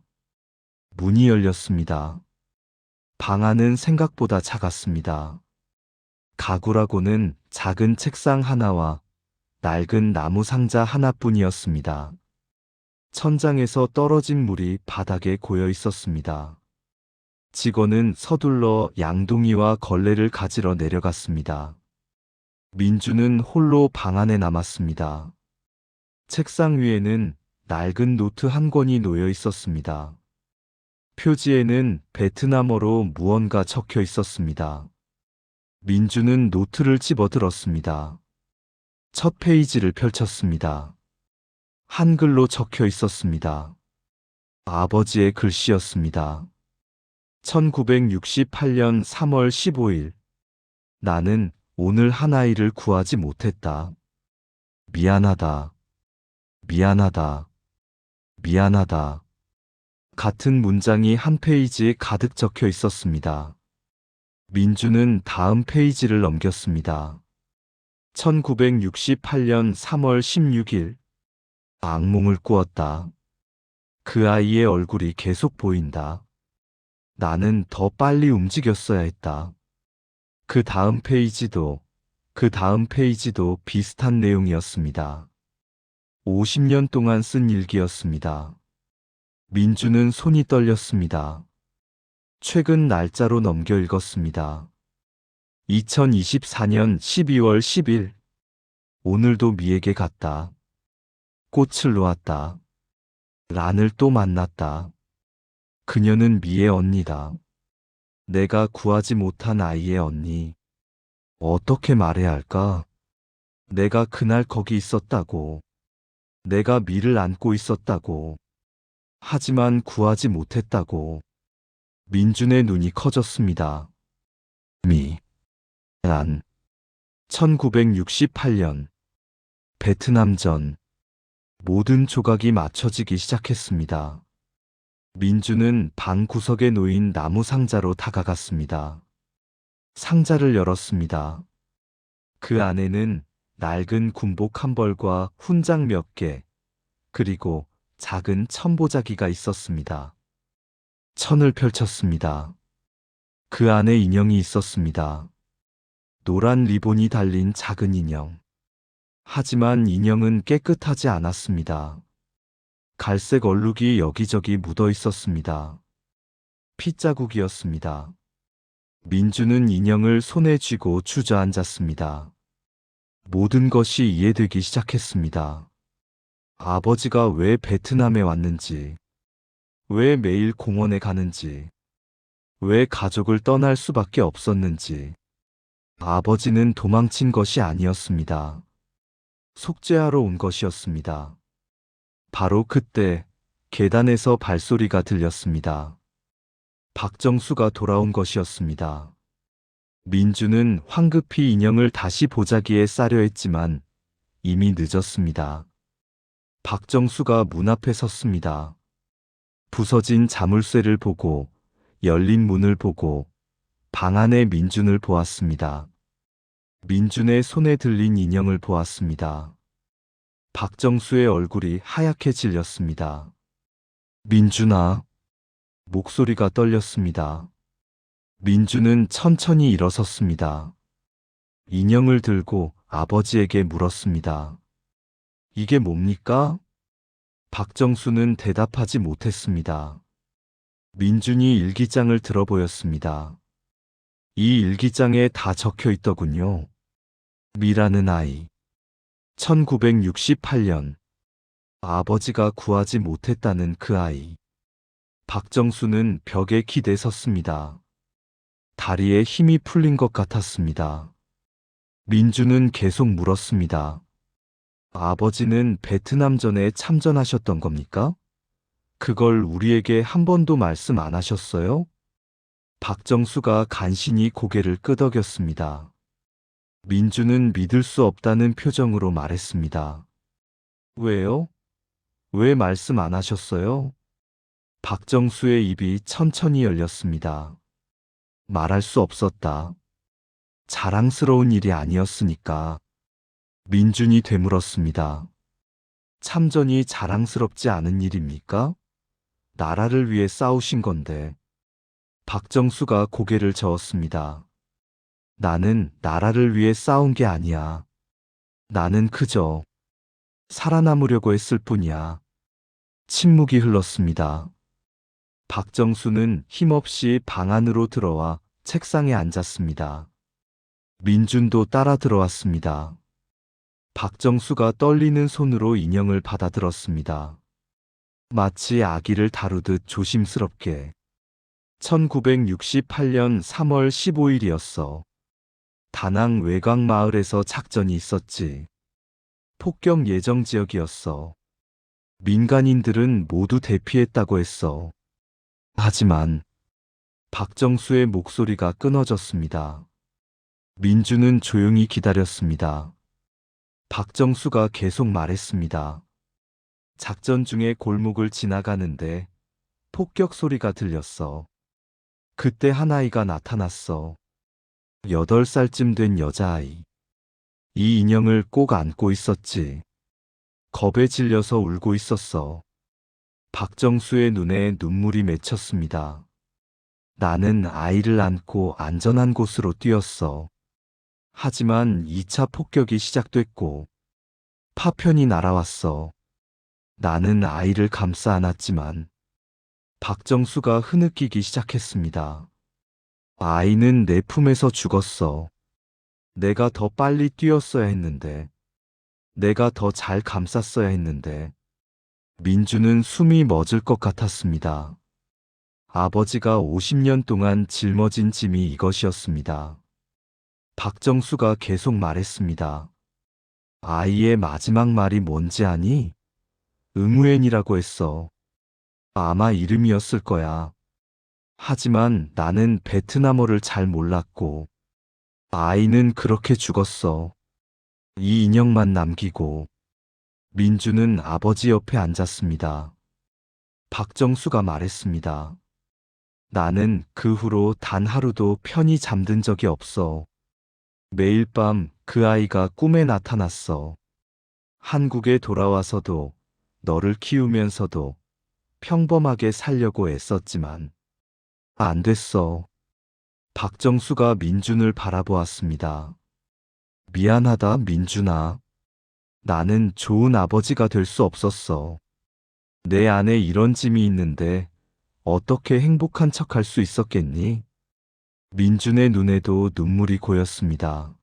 문이 열렸습니다. 방 안은 생각보다 작았습니다. 가구라고는 작은 책상 하나와 낡은 나무 상자 하나뿐이었습니다. 천장에서 떨어진 물이 바닥에 고여 있었습니다. 직원은 서둘러 양동이와 걸레를 가지러 내려갔습니다. 민주는 홀로 방 안에 남았습니다. 책상 위에는 낡은 노트 한 권이 놓여 있었습니다. 표지에는 베트남어로 무언가 적혀 있었습니다. 민주는 노트를 집어들었습니다. 첫 페이지를 펼쳤습니다. 한글로 적혀 있었습니다. 아버지의 글씨였습니다. 1968년 3월 15일. 나는 오늘 한 아이를 구하지 못했다. 미안하다. 미안하다. 미안하다. 같은 문장이 한 페이지에 가득 적혀 있었습니다. 민주는 다음 페이지를 넘겼습니다. 1968년 3월 16일. 악몽을 꾸었다. 그 아이의 얼굴이 계속 보인다. 나는 더 빨리 움직였어야 했다. 그 다음 페이지도 비슷한 내용이었습니다. 50년 동안 쓴 일기였습니다. 민주는 손이 떨렸습니다. 최근 날짜로 넘겨 읽었습니다. 2024년 12월 10일. 오늘도 미에게 갔다. 꽃을 놓았다. 란을 또 만났다. 그녀는 미의 언니다. 내가 구하지 못한 아이의 언니. 어떻게 말해야 할까? 내가 그날 거기 있었다고. 내가 미를 안고 있었다고. 하지만 구하지 못했다고. 민준의 눈이 커졌습니다. 미, 란. 1968년. 베트남전. 모든 조각이 맞춰지기 시작했습니다. 민주는 방 구석에 놓인 나무 상자로 다가갔습니다. 상자를 열었습니다. 그 안에는 낡은 군복 한 벌과 훈장 몇 개, 그리고 작은 천보자기가 있었습니다. 천을 펼쳤습니다. 그 안에 인형이 있었습니다. 노란 리본이 달린 작은 인형. 하지만 인형은 깨끗하지 않았습니다. 갈색 얼룩이 여기저기 묻어 있었습니다. 핏자국이었습니다. 민주는 인형을 손에 쥐고 주저앉았습니다. 모든 것이 이해되기 시작했습니다. 아버지가 왜 베트남에 왔는지, 왜 매일 공원에 가는지, 왜 가족을 떠날 수밖에 없었는지. 아버지는 도망친 것이 아니었습니다. 속죄하러 온 것이었습니다. 바로 그때 계단에서 발소리가 들렸습니다. 박정수가 돌아온 것이었습니다. 민주는 황급히 인형을 다시 보자기에 싸려 했지만 이미 늦었습니다. 박정수가 문 앞에 섰습니다. 부서진 자물쇠를 보고 열린 문을 보고 방 안의 민준을 보았습니다. 민준의 손에 들린 인형을 보았습니다. 박정수의 얼굴이 하얗게 질렸습니다. 민준아. 목소리가 떨렸습니다. 민준은 천천히 일어섰습니다. 인형을 들고 아버지에게 물었습니다. 이게 뭡니까? 박정수는 대답하지 못했습니다. 민준이 일기장을 들어보였습니다. 이 일기장에 다 적혀 있더군요. 미라는 아이. 1968년. 아버지가 구하지 못했다는 그 아이. 박정수는 벽에 기대 섰습니다. 다리에 힘이 풀린 것 같았습니다. 민주는 계속 물었습니다. 아버지는 베트남전에 참전하셨던 겁니까? 그걸 우리에게 한 번도 말씀 안 하셨어요? 박정수가 간신히 고개를 끄덕였습니다. 민주는 믿을 수 없다는 표정으로 말했습니다. 왜요? 왜 말씀 안 하셨어요? 박정수의 입이 천천히 열렸습니다. 말할 수 없었다. 자랑스러운 일이 아니었으니까. 민준이 되물었습니다. 참전이 자랑스럽지 않은 일입니까? 나라를 위해 싸우신 건데. 박정수가 고개를 저었습니다. 나는 나라를 위해 싸운 게 아니야. 나는 그저 살아남으려고 했을 뿐이야. 침묵이 흘렀습니다. 박정수는 힘없이 방 안으로 들어와 책상에 앉았습니다. 민준도 따라 들어왔습니다. 박정수가 떨리는 손으로 인형을 받아들었습니다. 마치 아기를 다루듯 조심스럽게. 1968년 3월 15일이었어. 다낭 외곽 마을에서 작전이 있었지. 폭격 예정 지역이었어. 민간인들은 모두 대피했다고 했어. 하지만 박정수의 목소리가 끊어졌습니다. 민주는 조용히 기다렸습니다. 박정수가 계속 말했습니다. 작전 중에 골목을 지나가는데 폭격 소리가 들렸어. 그때 한 아이가 나타났어. 8살쯤 된 여자아이. 이 인형을 꼭 안고 있었지. 겁에 질려서 울고 있었어. 박정수의 눈에 눈물이 맺혔습니다. 나는 아이를 안고 안전한 곳으로 뛰었어. 하지만 2차 폭격이 시작됐고 파편이 날아왔어. 나는 아이를 감싸 안았지만 박정수가 흐느끼기 시작했습니다. 아이는 내 품에서 죽었어. 내가 더 빨리 뛰었어야 했는데. 내가 더 잘 감쌌어야 했는데. 민주는 숨이 멎을 것 같았습니다. 아버지가 50년 동안 짊어진 짐이 이것이었습니다. 박정수가 계속 말했습니다. 아이의 마지막 말이 뭔지 아니? 응우엔이라고 했어. 아마 이름이었을 거야. 하지만 나는 베트남어를 잘 몰랐고, 아이는 그렇게 죽었어. 이 인형만 남기고. 민주는 아버지 옆에 앉았습니다. 박정수가 말했습니다. 나는 그 후로 단 하루도 편히 잠든 적이 없어. 매일 밤 그 아이가 꿈에 나타났어. 한국에 돌아와서도 너를 키우면서도 평범하게 살려고 애썼지만 안 됐어. 박정수가 민준을 바라보았습니다. 미안하다, 민준아. 나는 좋은 아버지가 될 수 없었어. 내 안에 이런 짐이 있는데 어떻게 행복한 척할 수 있었겠니? 민준의 눈에도 눈물이 고였습니다.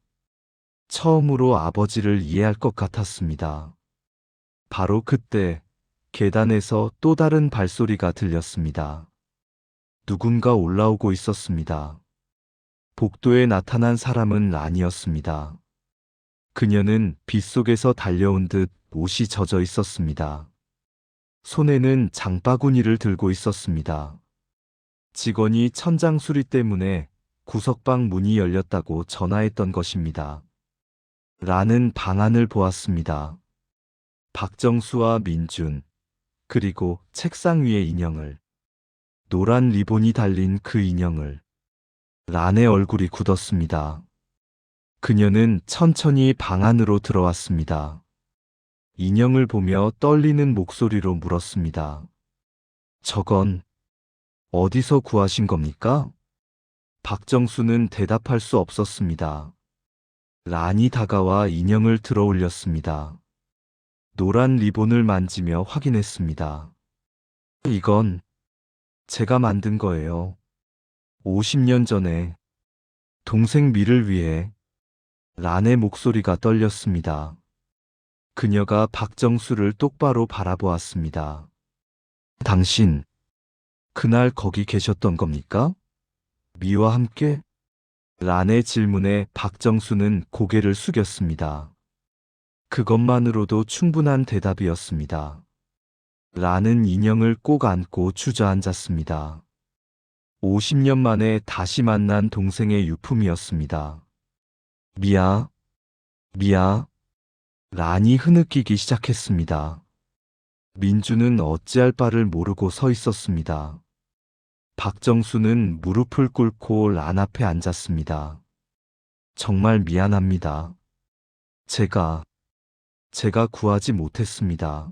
처음으로 아버지를 이해할 것 같았습니다. 바로 그때 계단에서 또 다른 발소리가 들렸습니다. 누군가 올라오고 있었습니다. 복도에 나타난 사람은 아니었습니다. 그녀는 빗속에서 달려온 듯 옷이 젖어 있었습니다. 손에는 장바구니를 들고 있었습니다. 직원이 천장 수리 때문에 구석방 문이 열렸다고 전화했던 것입니다. 라는 방안을 보았습니다. 박정수와 민준, 그리고 책상 위의 인형을, 노란 리본이 달린 그 인형을. 란의 얼굴이 굳었습니다. 그녀는 천천히 방 안으로 들어왔습니다. 인형을 보며 떨리는 목소리로 물었습니다. 저건 어디서 구하신 겁니까? 박정수는 대답할 수 없었습니다. 란이 다가와 인형을 들어 올렸습니다. 노란 리본을 만지며 확인했습니다. 이건 제가 만든 거예요. 50년 전에 동생 미를 위해. 란의 목소리가 떨렸습니다. 그녀가 박정수를 똑바로 바라보았습니다. 당신, 그날 거기 계셨던 겁니까? 미와 함께? 란의 질문에 박정수는 고개를 숙였습니다. 그것만으로도 충분한 대답이었습니다. 란은 인형을 꼭 안고 주저앉았습니다. 50년 만에 다시 만난 동생의 유품이었습니다. 미아, 미아. 란이 흐느끼기 시작했습니다. 민주는 어찌할 바를 모르고 서 있었습니다. 박정수는 무릎을 꿇고 란 앞에 앉았습니다. 정말 미안합니다. 제가 구하지 못했습니다.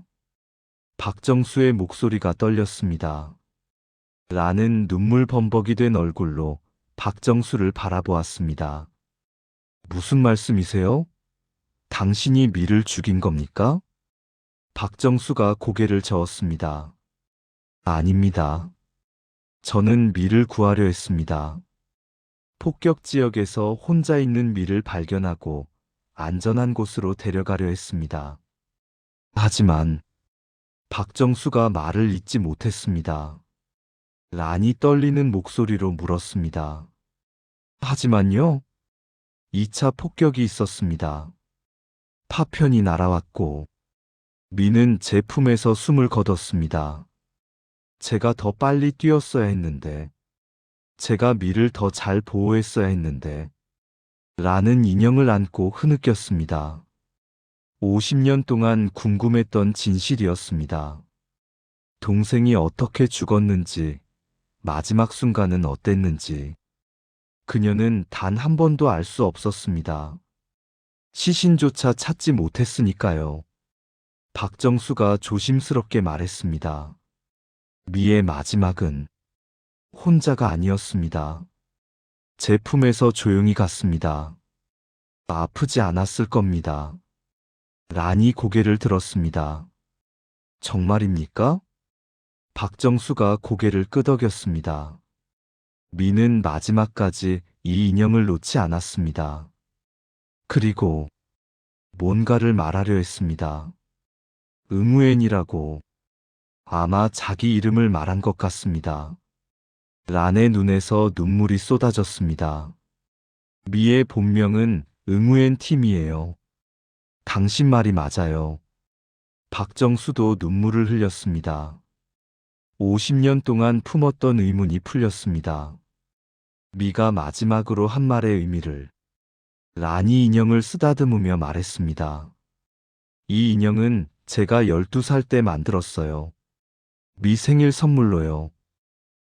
박정수의 목소리가 떨렸습니다. 란은 눈물 범벅이 된 얼굴로 박정수를 바라보았습니다. 무슨 말씀이세요? 당신이 미를 죽인 겁니까? 박정수가 고개를 저었습니다. 아닙니다. 저는 미를 구하려 했습니다. 폭격 지역에서 혼자 있는 미를 발견하고 안전한 곳으로 데려가려 했습니다. 하지만 박정수가 말을 잇지 못했습니다. 란이 떨리는 목소리로 물었습니다. 하지만요, 2차 폭격이 있었습니다. 파편이 날아왔고 미는 제 품에서 숨을 거뒀습니다. 제가 더 빨리 뛰었어야 했는데, 제가 미를 더 잘 보호했어야 했는데, 라는 인형을 안고 흐느꼈습니다. 50년 동안 궁금했던 진실이었습니다. 동생이 어떻게 죽었는지, 마지막 순간은 어땠는지, 그녀는 단 한 번도 알 수 없었습니다. 시신조차 찾지 못했으니까요. 박정수가 조심스럽게 말했습니다. 미의 마지막은 혼자가 아니었습니다. 제 품에서 조용히 갔습니다. 아프지 않았을 겁니다. 란이 고개를 들었습니다. 정말입니까? 박정수가 고개를 끄덕였습니다. 미는 마지막까지 이 인형을 놓지 않았습니다. 그리고 뭔가를 말하려 했습니다. 응우엔이라고. 아마 자기 이름을 말한 것 같습니다. 란의 눈에서 눈물이 쏟아졌습니다. 미의 본명은 응우엔 팀이에요. 당신 말이 맞아요. 박정수도 눈물을 흘렸습니다. 50년 동안 품었던 의문이 풀렸습니다. 미가 마지막으로 한 말의 의미를. 란이 인형을 쓰다듬으며 말했습니다. 이 인형은 제가 12살 때 만들었어요. 미 생일 선물로요.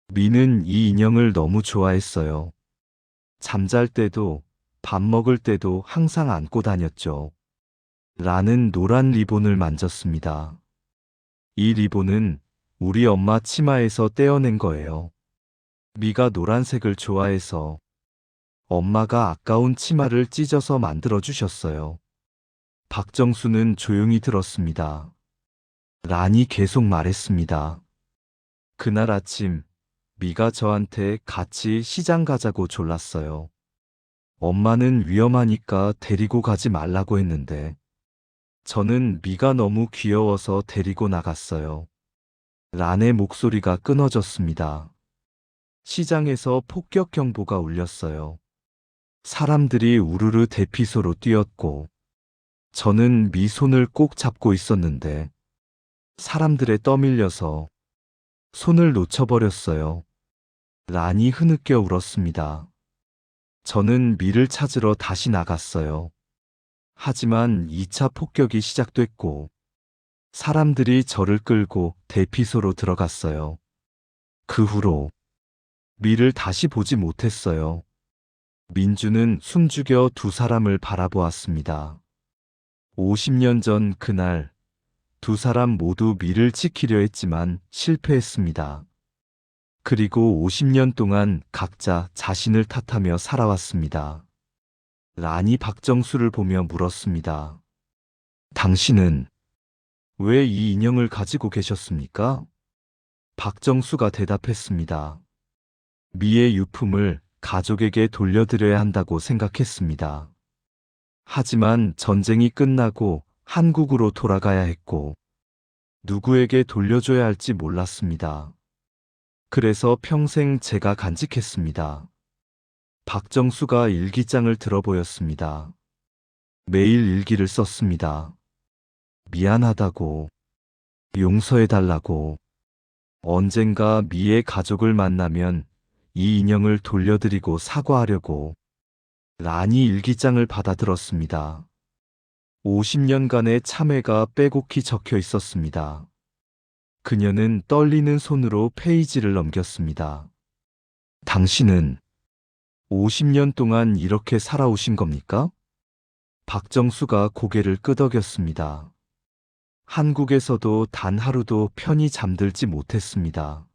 미는 이 인형을 너무 좋아했어요. 잠잘 때도, 밥 먹을 때도 항상 안고 다녔죠. 라는 노란 리본을 만졌습니다. 이 리본은 우리 엄마 치마에서 떼어낸 거예요. 미가 노란색을 좋아해서 엄마가 아까운 치마를 찢어서 만들어 주셨어요. 박정수는 조용히 들었습니다. 란이 계속 말했습니다. 그날 아침 미가 저한테 같이 시장 가자고 졸랐어요. 엄마는 위험하니까 데리고 가지 말라고 했는데 저는 미가 너무 귀여워서 데리고 나갔어요. 란의 목소리가 끊어졌습니다. 시장에서 폭격 경보가 울렸어요. 사람들이 우르르 대피소로 뛰었고 저는 미 손을 꼭 잡고 있었는데 사람들에 떠밀려서 손을 놓쳐버렸어요. 란이 흐느껴 울었습니다. 저는 미를 찾으러 다시 나갔어요. 하지만 2차 폭격이 시작됐고 사람들이 저를 끌고 대피소로 들어갔어요. 그 후로 미를 다시 보지 못했어요. 민주는 숨죽여 두 사람을 바라보았습니다. 50년 전 그날 두 사람 모두 미를 지키려 했지만 실패했습니다. 그리고 50년 동안 각자 자신을 탓하며 살아왔습니다. 란이 박정수를 보며 물었습니다. 당신은 왜 이 인형을 가지고 계셨습니까? 박정수가 대답했습니다. 미의 유품을 가족에게 돌려드려야 한다고 생각했습니다. 하지만 전쟁이 끝나고 한국으로 돌아가야 했고 누구에게 돌려줘야 할지 몰랐습니다. 그래서 평생 제가 간직했습니다. 박정수가 일기장을 들어보였습니다. 매일 일기를 썼습니다. 미안하다고, 용서해달라고, 언젠가 미의 가족을 만나면 이 인형을 돌려드리고 사과하려고. 란이 일기장을 받아들었습니다. 50년간의 참회가 빼곡히 적혀 있었습니다. 그녀는 떨리는 손으로 페이지를 넘겼습니다. 당신은 50년 동안 이렇게 살아오신 겁니까? 박정수가 고개를 끄덕였습니다. 한국에서도 단 하루도 편히 잠들지 못했습니다.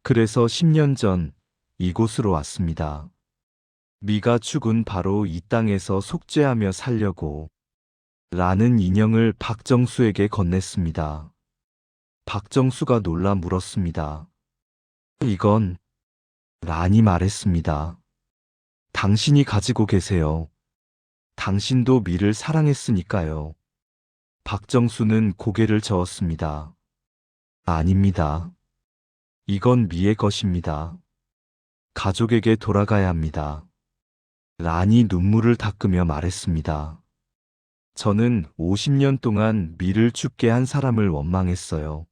그래서 10년 전 이곳으로 왔습니다. 미가 죽은 바로 이 땅에서 속죄하며 살려고. 라는 인형을 박정수에게 건넸습니다. 박정수가 놀라 물었습니다. 이건? 란이 말했습니다. 당신이 가지고 계세요. 당신도 미를 사랑했으니까요. 박정수는 고개를 저었습니다. 아닙니다. 이건 미의 것입니다. 가족에게 돌아가야 합니다. 란이 눈물을 닦으며 말했습니다. 저는 50년 동안 미를 죽게 한 사람을 원망했어요.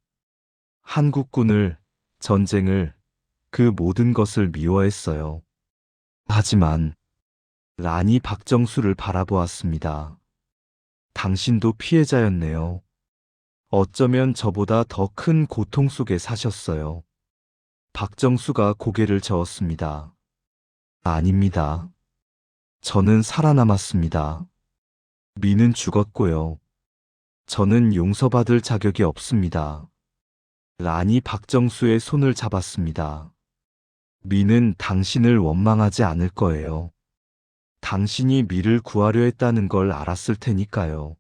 한국군을, 전쟁을, 그 모든 것을 미워했어요. 하지만 란이 박정수를 바라보았습니다. 당신도 피해자였네요. 어쩌면 저보다 더 큰 고통 속에 사셨어요. 박정수가 고개를 저었습니다. 아닙니다. 저는 살아남았습니다. 미는 죽었고요. 저는 용서받을 자격이 없습니다. 란이 박정수의 손을 잡았습니다. 미는 당신을 원망하지 않을 거예요. 당신이 미를 구하려 했다는 걸 알았을 테니까요.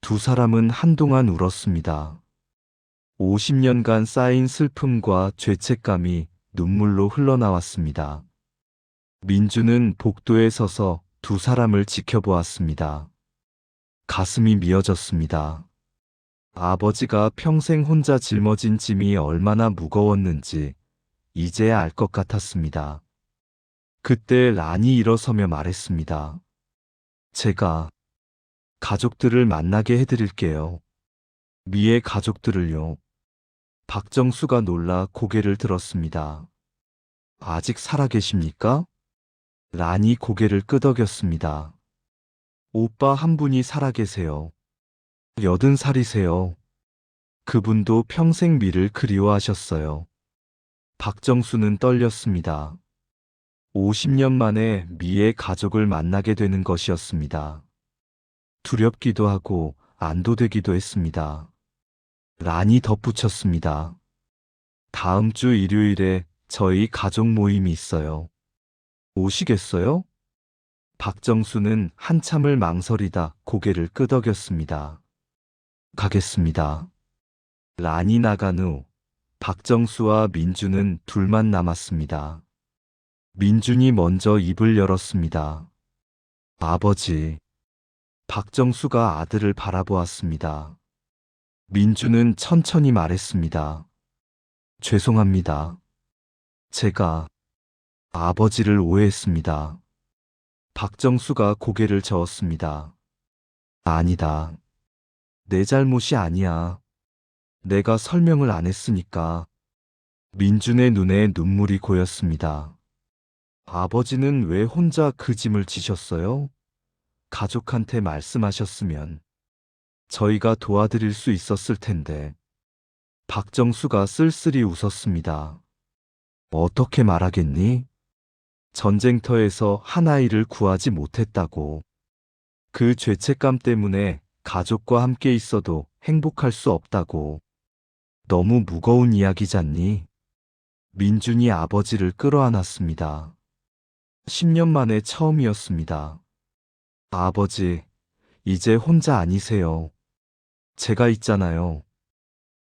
두 사람은 한동안 울었습니다. 50년간 쌓인 슬픔과 죄책감이 눈물로 흘러나왔습니다. 민주는 복도에 서서 두 사람을 지켜보았습니다. 가슴이 미어졌습니다. 아버지가 평생 혼자 짊어진 짐이 얼마나 무거웠는지 이제야 알 것 같았습니다. 그때 란이 일어서며 말했습니다. 제가 가족들을 만나게 해드릴게요. 미의 가족들을요. 박정수가 놀라 고개를 들었습니다. 아직 살아계십니까? 란이 고개를 끄덕였습니다. 오빠 한 분이 살아계세요. 80살이세요. 그분도 평생 미를 그리워하셨어요. 박정수는 떨렸습니다. 50년 만에 미의 가족을 만나게 되는 것이었습니다. 두렵기도 하고 안도되기도 했습니다. 란이 덧붙였습니다. 다음 주 일요일에 저희 가족 모임이 있어요. 오시겠어요? 박정수는 한참을 망설이다 고개를 끄덕였습니다. 가겠습니다. 란이 나간 후 박정수와 민주는 둘만 남았습니다. 민준이 먼저 입을 열었습니다. 아버지. 박정수가 아들을 바라보았습니다. 민주는 천천히 말했습니다. 죄송합니다. 제가 아버지를 오해했습니다. 박정수가 고개를 저었습니다. 아니다. 내 잘못이 아니야. 내가 설명을 안 했으니까. 민준의 눈에 눈물이 고였습니다. 아버지는 왜 혼자 그 짐을 지셨어요? 가족한테 말씀하셨으면 저희가 도와드릴 수 있었을 텐데. 박정수가 쓸쓸히 웃었습니다. 어떻게 말하겠니? 전쟁터에서 한 아이를 구하지 못했다고. 그 죄책감 때문에 가족과 함께 있어도 행복할 수 없다고. 너무 무거운 이야기잖니? 민준이 아버지를 끌어안았습니다. 10년 만에 처음이었습니다. 아버지, 이제 혼자 아니세요. 제가 있잖아요.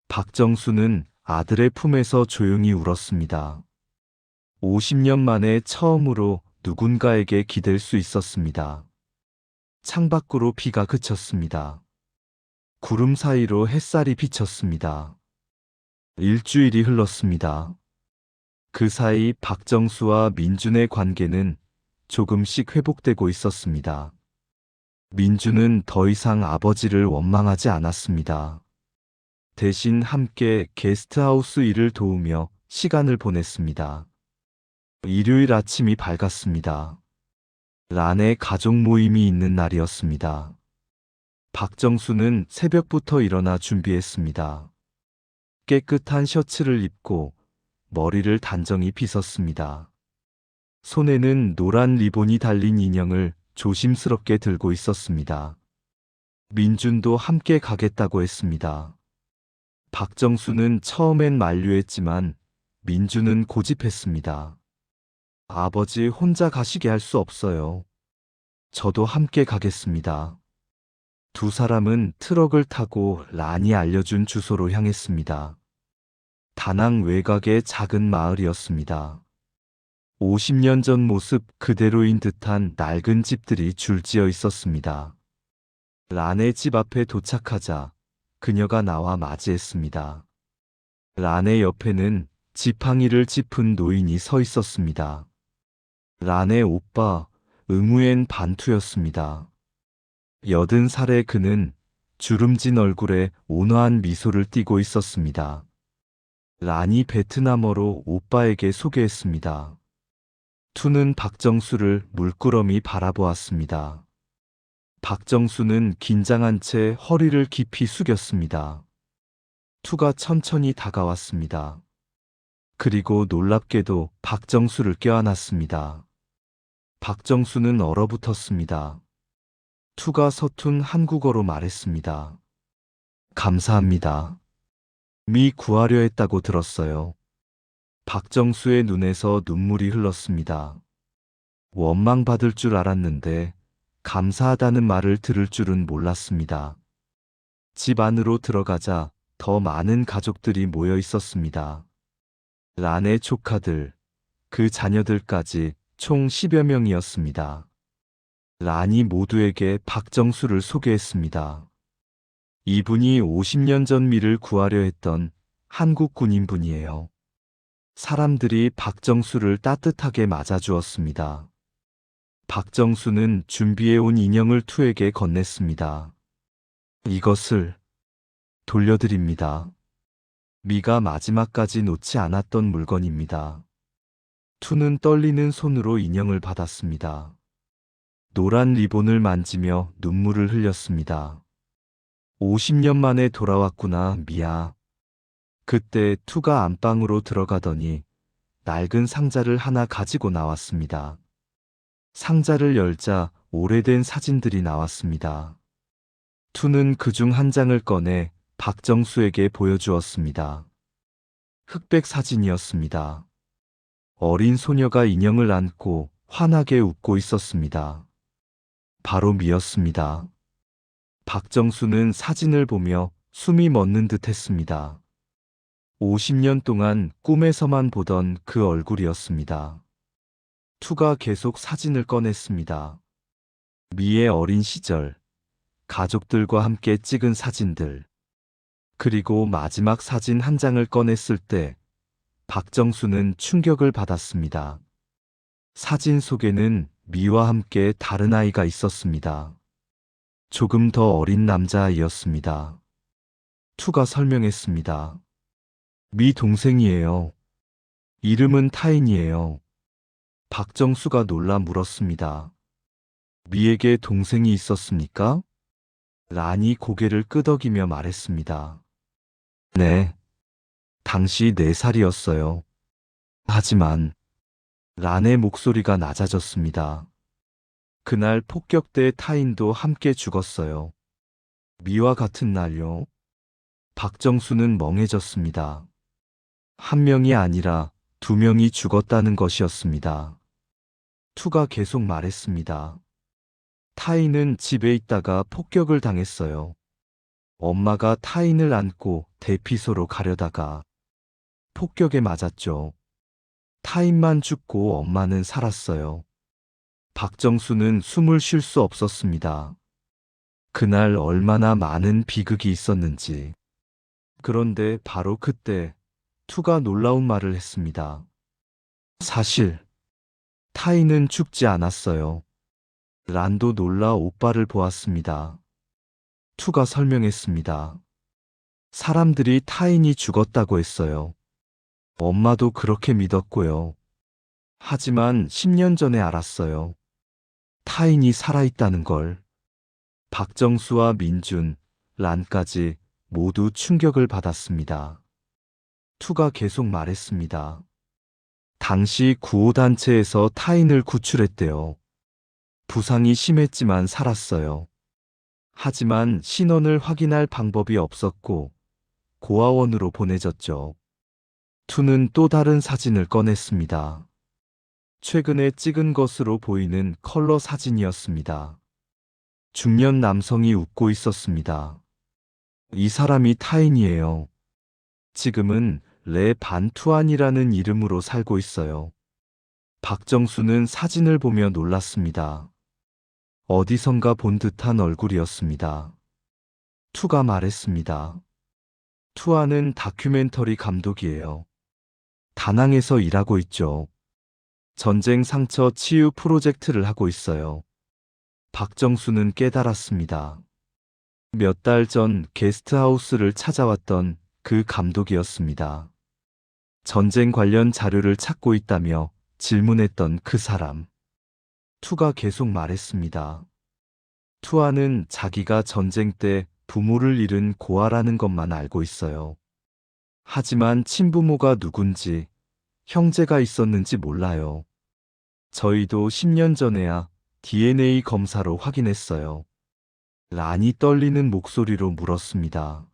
박정수는 아들의 품에서 조용히 울었습니다. 50년 만에 처음으로 누군가에게 기댈 수 있었습니다. 창밖으로 비가 그쳤습니다. 구름 사이로 햇살이 비쳤습니다. 일주일이 흘렀습니다. 그 사이 박정수와 민준의 관계는 조금씩 회복되고 있었습니다. 민준은 더 이상 아버지를 원망하지 않았습니다. 대신 함께 게스트하우스 일을 도우며 시간을 보냈습니다. 일요일 아침이 밝았습니다. 란의 가족 모임이 있는 날이었습니다. 박정수는 새벽부터 일어나 준비했습니다. 깨끗한 셔츠를 입고 머리를 단정히 빗었습니다. 손에는 노란 리본이 달린 인형을 조심스럽게 들고 있었습니다. 민준도 함께 가겠다고 했습니다. 박정수는 처음엔 만류했지만 민준은 고집했습니다. 아버지 혼자 가시게 할 수 없어요. 저도 함께 가겠습니다. 두 사람은 트럭을 타고 란이 알려준 주소로 향했습니다. 다낭 외곽의 작은 마을이었습니다. 50년 전 모습 그대로인 듯한 낡은 집들이 줄지어 있었습니다. 란의 집 앞에 도착하자 그녀가 나와 맞이했습니다. 란의 옆에는 지팡이를 짚은 노인이 서 있었습니다. 란의 오빠, 응우엔 반투였습니다. 80살의 그는 주름진 얼굴에 온화한 미소를 띠고 있었습니다. 란이 베트남어로 오빠에게 소개했습니다. 투는 박정수를 물끄러미 바라보았습니다. 박정수는 긴장한 채 허리를 깊이 숙였습니다. 투가 천천히 다가왔습니다. 그리고 놀랍게도 박정수를 껴안았습니다. 박정수는 얼어붙었습니다. 투가 서툰 한국어로 말했습니다. 감사합니다. 미 구하려 했다고 들었어요. 박정수의 눈에서 눈물이 흘렀습니다. 원망받을 줄 알았는데 감사하다는 말을 들을 줄은 몰랐습니다. 집 안으로 들어가자 더 많은 가족들이 모여 있었습니다. 란의 조카들, 그 자녀들까지 총 10여 명이었습니다. 란이 모두에게 박정수를 소개했습니다. 이분이 50년 전 미를 구하려 했던 한국 군인분이에요. 사람들이 박정수를 따뜻하게 맞아주었습니다. 박정수는 준비해온 인형을 투에게 건넸습니다. 이것을 돌려드립니다. 미가 마지막까지 놓지 않았던 물건입니다. 투는 떨리는 손으로 인형을 받았습니다. 노란 리본을 만지며 눈물을 흘렸습니다. 50년 만에 돌아왔구나, 미야. 그때 투가 안방으로 들어가더니 낡은 상자를 하나 가지고 나왔습니다. 상자를 열자 오래된 사진들이 나왔습니다. 투는 그중 한 장을 꺼내 박정수에게 보여주었습니다. 흑백 사진이었습니다. 어린 소녀가 인형을 안고 환하게 웃고 있었습니다. 바로 미였습니다. 박정수는 사진을 보며 숨이 멎는 듯 했습니다. 50년 동안 꿈에서만 보던 그 얼굴이었습니다. 투가 계속 사진을 꺼냈습니다. 미의 어린 시절, 가족들과 함께 찍은 사진들. 그리고 마지막 사진 한 장을 꺼냈을 때 박정수는 충격을 받았습니다. 사진 속에는 미와 함께 다른 아이가 있었습니다. 조금 더 어린 남자아이였습니다. 투가 설명했습니다. 미 동생이에요. 이름은 타인이에요. 박정수가 놀라 물었습니다. 미에게 동생이 있었습니까? 란이 고개를 끄덕이며 말했습니다. 네. 당시 4살이었어요. 하지만 란의 목소리가 낮아졌습니다. 그날 폭격 때 타인도 함께 죽었어요. 미와 같은 날요. 박정수는 멍해졌습니다. 한 명이 아니라 2명이 죽었다는 것이었습니다. 투가 계속 말했습니다. 타인은 집에 있다가 폭격을 당했어요. 엄마가 타인을 안고 대피소로 가려다가 폭격에 맞았죠. 타인만 죽고 엄마는 살았어요. 박정수는 숨을 쉴 수 없었습니다. 그날 얼마나 많은 비극이 있었는지. 그런데 바로 그때 투가 놀라운 말을 했습니다. 사실 타인은 죽지 않았어요. 란도 놀라 오빠를 보았습니다. 투가 설명했습니다. 사람들이 타인이 죽었다고 했어요. 엄마도 그렇게 믿었고요. 하지만 10년 전에 알았어요. 타인이 살아있다는 걸. 박정수와 민준, 란까지 모두 충격을 받았습니다. 투가 계속 말했습니다. 당시 구호단체에서 타인을 구출했대요. 부상이 심했지만 살았어요. 하지만 신원을 확인할 방법이 없었고 고아원으로 보내졌죠. 투는 또 다른 사진을 꺼냈습니다. 최근에 찍은 것으로 보이는 컬러 사진이었습니다. 중년 남성이 웃고 있었습니다. 이 사람이 타인이에요. 지금은 레 반투안이라는 이름으로 살고 있어요. 박정수는 사진을 보며 놀랐습니다. 어디선가 본 듯한 얼굴이었습니다. 투가 말했습니다. 투안은 다큐멘터리 감독이에요. 다낭에서 일하고 있죠. 전쟁 상처 치유 프로젝트를 하고 있어요. 박정수는 깨달았습니다. 몇 달 전 게스트하우스를 찾아왔던 그 감독이었습니다. 전쟁 관련 자료를 찾고 있다며 질문했던 그 사람. 투가 계속 말했습니다. 투아는 자기가 전쟁 때 부모를 잃은 고아라는 것만 알고 있어요. 하지만 친부모가 누군지, 형제가 있었는지 몰라요. 저희도 10년 전에야 DNA 검사로 확인했어요. 란이 떨리는 목소리로 물었습니다.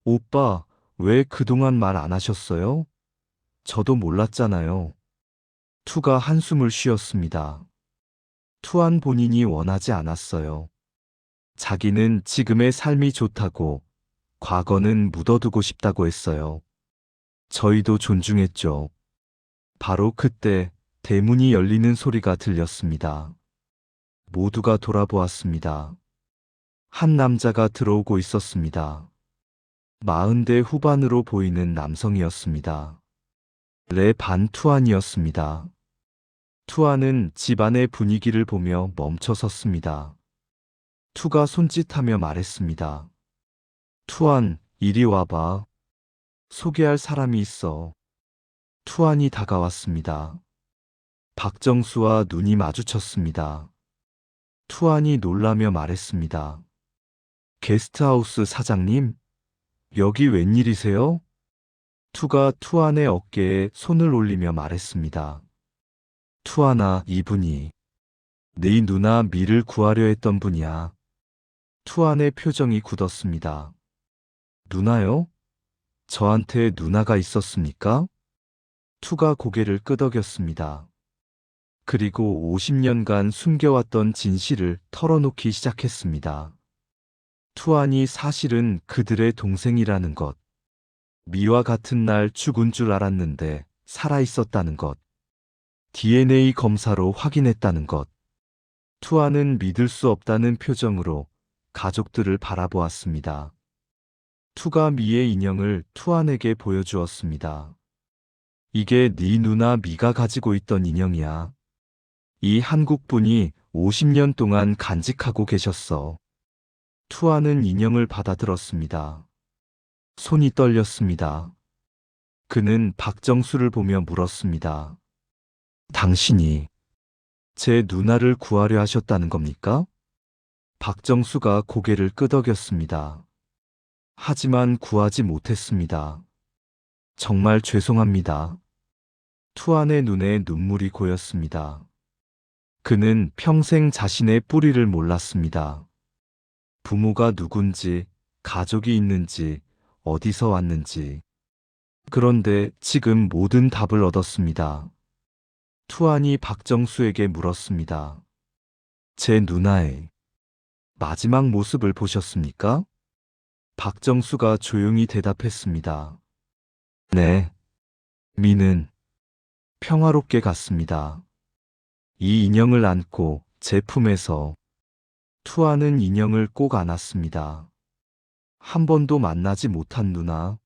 오빠, 왜 그동안 말 안 하셨어요? 저도 몰랐잖아요. 투가 한숨을 쉬었습니다. 투안 본인이 원하지 않았어요. 자기는 지금의 삶이 좋다고, 과거는 묻어두고 싶다고 했어요. 저희도 존중했죠. 바로 그때 대문이 열리는 소리가 들렸습니다. 모두가 돌아보았습니다. 한 남자가 들어오고 있었습니다. 40대 후반으로 보이는 남성이었습니다. 레 반투안이었습니다. 투안은 집안의 분위기를 보며 멈춰 섰습니다. 투가 손짓하며 말했습니다. 투안, 이리 와봐. 소개할 사람이 있어. 투안이 다가왔습니다. 박정수와 눈이 마주쳤습니다. 투안이 놀라며 말했습니다. 게스트하우스 사장님, 여기 웬일이세요? 투가 투안의 어깨에 손을 올리며 말했습니다. 투안아, 이분이 네 누나 미를 구하려 했던 분이야. 투안의 표정이 굳었습니다. 누나요? 저한테 누나가 있었습니까? 투가 고개를 끄덕였습니다. 그리고 50년간 숨겨왔던 진실을 털어놓기 시작했습니다. 투안이 사실은 그들의 동생이라는 것. 미와 같은 날 죽은 줄 알았는데 살아있었다는 것. DNA 검사로 확인했다는 것. 투안은 믿을 수 없다는 표정으로 가족들을 바라보았습니다. 투가 미의 인형을 투안에게 보여주었습니다. 이게 네 누나 미가 가지고 있던 인형이야. 이 한국분이 50년 동안 간직하고 계셨어. 투안은 인형을 받아들었습니다. 손이 떨렸습니다. 그는 박정수를 보며 물었습니다. 당신이 제 누나를 구하려 하셨다는 겁니까? 박정수가 고개를 끄덕였습니다. 하지만 구하지 못했습니다. 정말 죄송합니다. 투안의 눈에 눈물이 고였습니다. 그는 평생 자신의 뿌리를 몰랐습니다. 부모가 누군지, 가족이 있는지, 어디서 왔는지. 그런데 지금 모든 답을 얻었습니다. 투안이 박정수에게 물었습니다. 제 누나의 마지막 모습을 보셨습니까? 박정수가 조용히 대답했습니다. 네. 미는 평화롭게 갔습니다. 이 인형을 안고 제 품에서 투아는 인형을 꼭 안았습니다. 한 번도 만나지 못한 누나.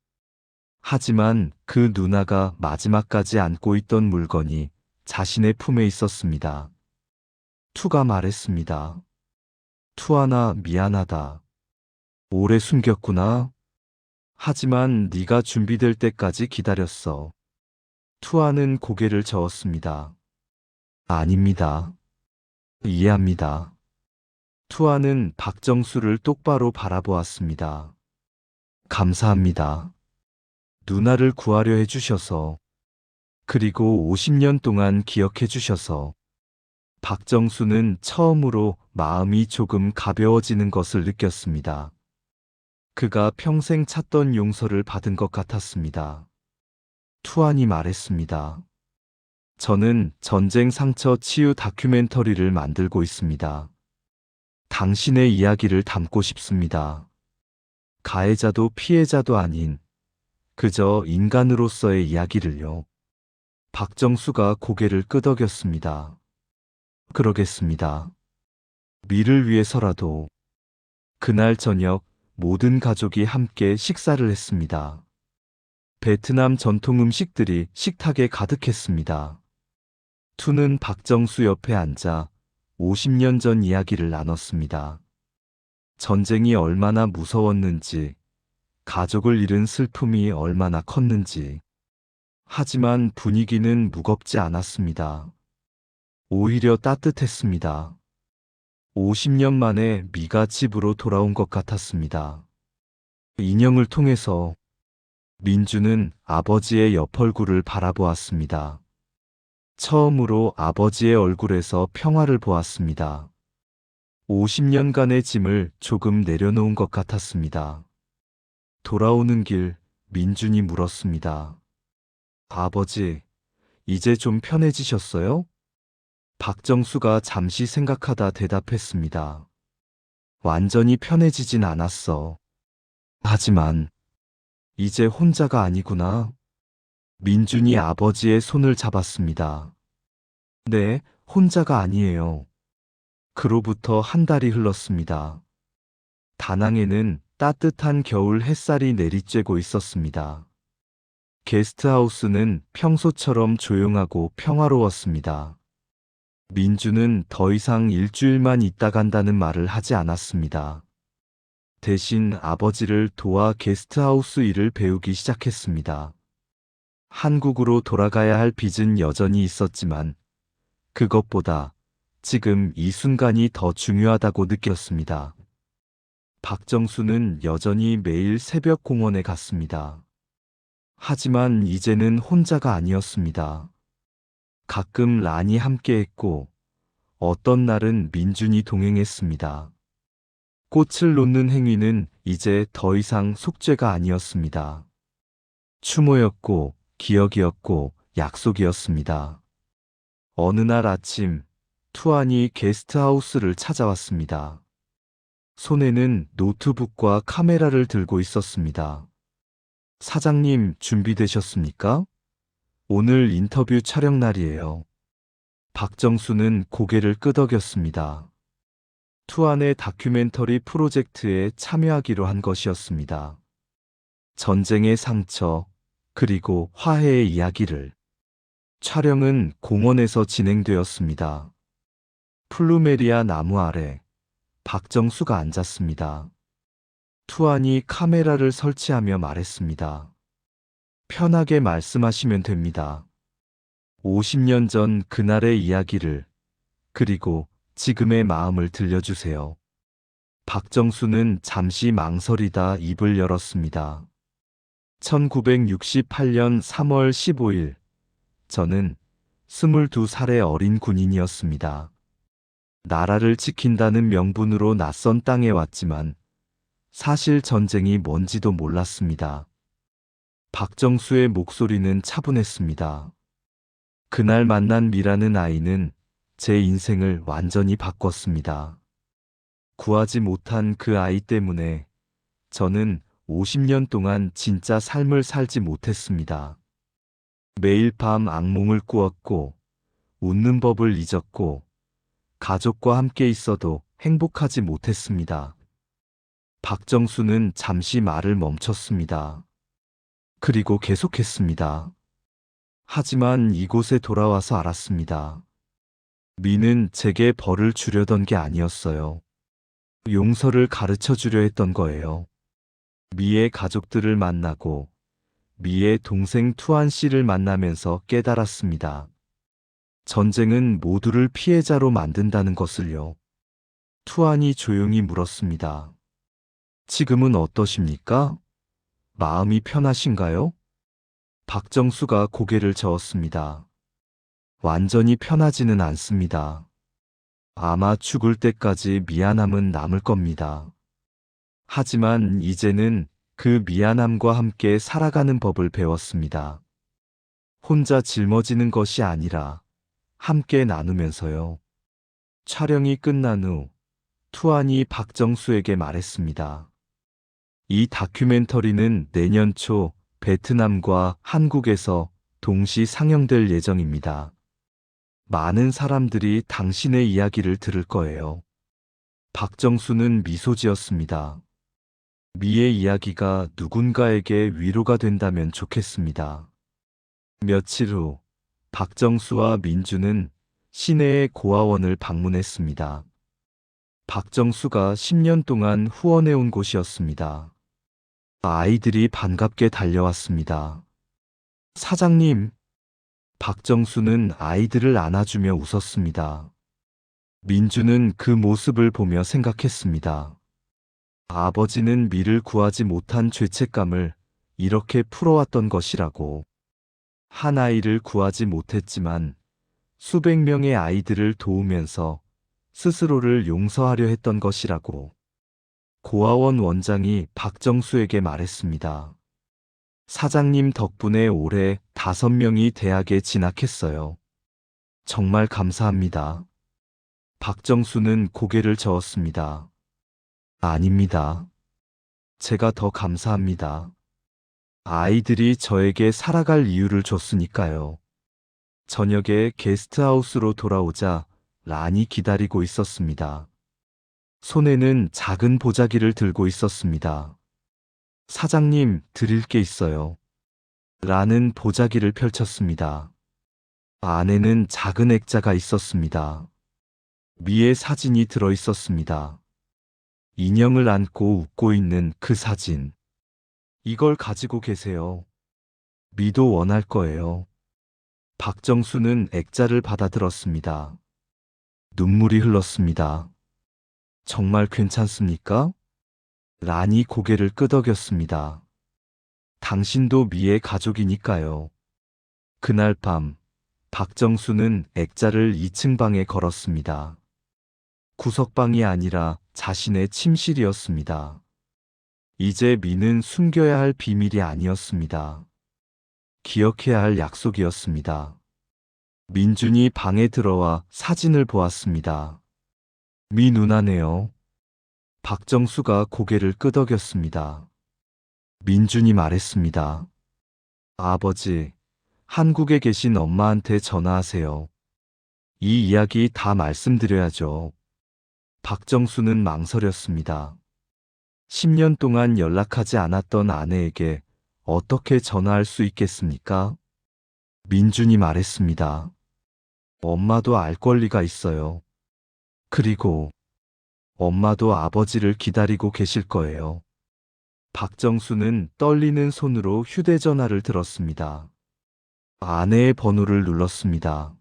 하지만 그 누나가 마지막까지 안고 있던 물건이 자신의 품에 있었습니다. 투가 말했습니다. 투아나 미안하다. 오래 숨겼구나. 하지만 네가 준비될 때까지 기다렸어. 투아는 고개를 저었습니다. 아닙니다. 이해합니다. 투아는 박정수를 똑바로 바라보았습니다. 감사합니다. 누나를 구하려 해주셔서, 그리고 50년 동안 기억해 주셔서. 박정수는 처음으로 마음이 조금 가벼워지는 것을 느꼈습니다. 그가 평생 찾던 용서를 받은 것 같았습니다. 투안이 말했습니다. 저는 전쟁 상처 치유 다큐멘터리를 만들고 있습니다. 당신의 이야기를 담고 싶습니다. 가해자도 피해자도 아닌 그저 인간으로서의 이야기를요. 박정수가 고개를 끄덕였습니다. 그러겠습니다. 미를 위해서라도. 그날 저녁 모든 가족이 함께 식사를 했습니다. 베트남 전통 음식들이 식탁에 가득했습니다. 투는 박정수 옆에 앉아 50년 전 이야기를 나눴습니다. 전쟁이 얼마나 무서웠는지, 가족을 잃은 슬픔이 얼마나 컸는지. 하지만 분위기는 무겁지 않았습니다. 오히려 따뜻했습니다. 50년 만에 미가 집으로 돌아온 것 같았습니다. 인형을 통해서 민주는 아버지의 옆 얼굴을 바라보았습니다. 처음으로 아버지의 얼굴에서 평화를 보았습니다. 50년간의 짐을 조금 내려놓은 것 같았습니다. 돌아오는 길 민준이 물었습니다. 아버지, 이제 좀 편해지셨어요? 박정수가 잠시 생각하다 대답했습니다. 완전히 편해지진 않았어. 하지만 이제 혼자가 아니구나. 민준이 아버지의 손을 잡았습니다. 네, 혼자가 아니에요. 그로부터 한 달이 흘렀습니다. 다낭에는 따뜻한 겨울 햇살이 내리쬐고 있었습니다. 게스트하우스는 평소처럼 조용하고 평화로웠습니다. 민주는 더 이상 일주일만 있다 간다는 말을 하지 않았습니다. 대신 아버지를 도와 게스트하우스 일을 배우기 시작했습니다. 한국으로 돌아가야 할 빚은 여전히 있었지만 그것보다 지금 이 순간이 더 중요하다고 느꼈습니다. 박정수는 여전히 매일 새벽 공원에 갔습니다. 하지만 이제는 혼자가 아니었습니다. 가끔 란이 함께했고 어떤 날은 민준이 동행했습니다. 꽃을 놓는 행위는 이제 더 이상 속죄가 아니었습니다. 추모였고 기억이었고 약속이었습니다. 어느 날 아침 투안이 게스트하우스를 찾아왔습니다. 손에는 노트북과 카메라를 들고 있었습니다. 사장님 준비되셨습니까? 오늘 인터뷰 촬영 날이에요. 박정수는 고개를 끄덕였습니다. 투안의 다큐멘터리 프로젝트에 참여하기로 한 것이었습니다. 전쟁의 상처, 그리고 화해의 이야기를. 촬영은 공원에서 진행되었습니다. 플루메리아 나무 아래 박정수가 앉았습니다. 투안이 카메라를 설치하며 말했습니다. 편하게 말씀하시면 됩니다. 50년 전 그날의 이야기를, 그리고 지금의 마음을 들려주세요. 박정수는 잠시 망설이다 입을 열었습니다. 1968년 3월 15일, 저는 22살의 어린 군인이었습니다. 나라를 지킨다는 명분으로 낯선 땅에 왔지만 사실 전쟁이 뭔지도 몰랐습니다. 박정수의 목소리는 차분했습니다. 그날 만난 미라는 아이는 제 인생을 완전히 바꿨습니다. 구하지 못한 그 아이 때문에 저는 50년 동안 진짜 삶을 살지 못했습니다. 매일 밤 악몽을 꾸었고, 웃는 법을 잊었고, 가족과 함께 있어도 행복하지 못했습니다. 박정수는 잠시 말을 멈췄습니다. 그리고 계속했습니다. 하지만 이곳에 돌아와서 알았습니다. 미는 제게 벌을 주려던 게 아니었어요. 용서를 가르쳐 주려 했던 거예요. 미의 가족들을 만나고 미의 동생 투안 씨를 만나면서 깨달았습니다. 전쟁은 모두를 피해자로 만든다는 것을요. 투안이 조용히 물었습니다. 지금은 어떠십니까? 마음이 편하신가요? 박정수가 고개를 저었습니다. 완전히 편하지는 않습니다. 아마 죽을 때까지 미안함은 남을 겁니다. 하지만 이제는 그 미안함과 함께 살아가는 법을 배웠습니다. 혼자 짊어지는 것이 아니라 함께 나누면서요. 촬영이 끝난 후 투안이 박정수에게 말했습니다. 이 다큐멘터리는 내년 초 베트남과 한국에서 동시 상영될 예정입니다. 많은 사람들이 당신의 이야기를 들을 거예요. 박정수는 미소 지었습니다. 미의 이야기가 누군가에게 위로가 된다면 좋겠습니다. 며칠 후 박정수와 민주는 시내의 고아원을 방문했습니다. 박정수가 10년 동안 후원해온 곳이었습니다. 아이들이 반갑게 달려왔습니다. 사장님, 박정수는 아이들을 안아주며 웃었습니다. 민주는 그 모습을 보며 생각했습니다. 아버지는 미를 구하지 못한 죄책감을 이렇게 풀어왔던 것이라고. 한 아이를 구하지 못했지만 수백 명의 아이들을 도우면서 스스로를 용서하려 했던 것이라고. 고아원 원장이 박정수에게 말했습니다. 사장님 덕분에 올해 5명이 대학에 진학했어요. 정말 감사합니다. 박정수는 고개를 저었습니다. 아닙니다. 제가 더 감사합니다. 아이들이 저에게 살아갈 이유를 줬으니까요. 저녁에 게스트하우스로 돌아오자 란이 기다리고 있었습니다. 손에는 작은 보자기를 들고 있었습니다. 사장님, 드릴 게 있어요. 란은 보자기를 펼쳤습니다. 안에는 작은 액자가 있었습니다. 미의 사진이 들어 있었습니다. 인형을 안고 웃고 있는 그 사진. 이걸 가지고 계세요. 미도 원할 거예요. 박정수는 액자를 받아들었습니다. 눈물이 흘렀습니다. 정말 괜찮습니까? 란이 고개를 끄덕였습니다. 당신도 미의 가족이니까요. 그날 밤, 박정수는 액자를 2층 방에 걸었습니다. 구석방이 아니라 자신의 침실이었습니다. 이제 미는 숨겨야 할 비밀이 아니었습니다. 기억해야 할 약속이었습니다. 민준이 방에 들어와 사진을 보았습니다. 미 누나네요. 박정수가 고개를 끄덕였습니다. 민준이 말했습니다. 아버지, 한국에 계신 엄마한테 전화하세요. 이 이야기 다 말씀드려야죠. 박정수는 망설였습니다. 10년 동안 연락하지 않았던 아내에게 어떻게 전화할 수 있겠습니까? 민준이 말했습니다. 엄마도 알 권리가 있어요. 그리고 엄마도 아버지를 기다리고 계실 거예요. 박정수는 떨리는 손으로 휴대전화를 들었습니다. 아내의 번호를 눌렀습니다.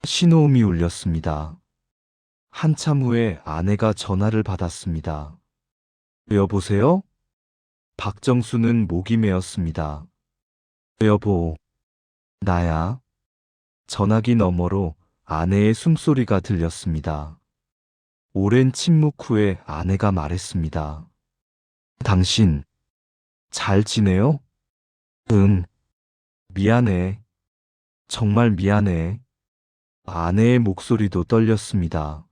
신호음이 울렸습니다. 한참 후에 아내가 전화를 받았습니다. 여보세요? 박정수는 목이 메었습니다. 여보, 나야. 전화기 너머로 아내의 숨소리가 들렸습니다. 오랜 침묵 후에 아내가 말했습니다. 당신, 잘 지내요? 응. 미안해. 정말 미안해. 아내의 목소리도 떨렸습니다.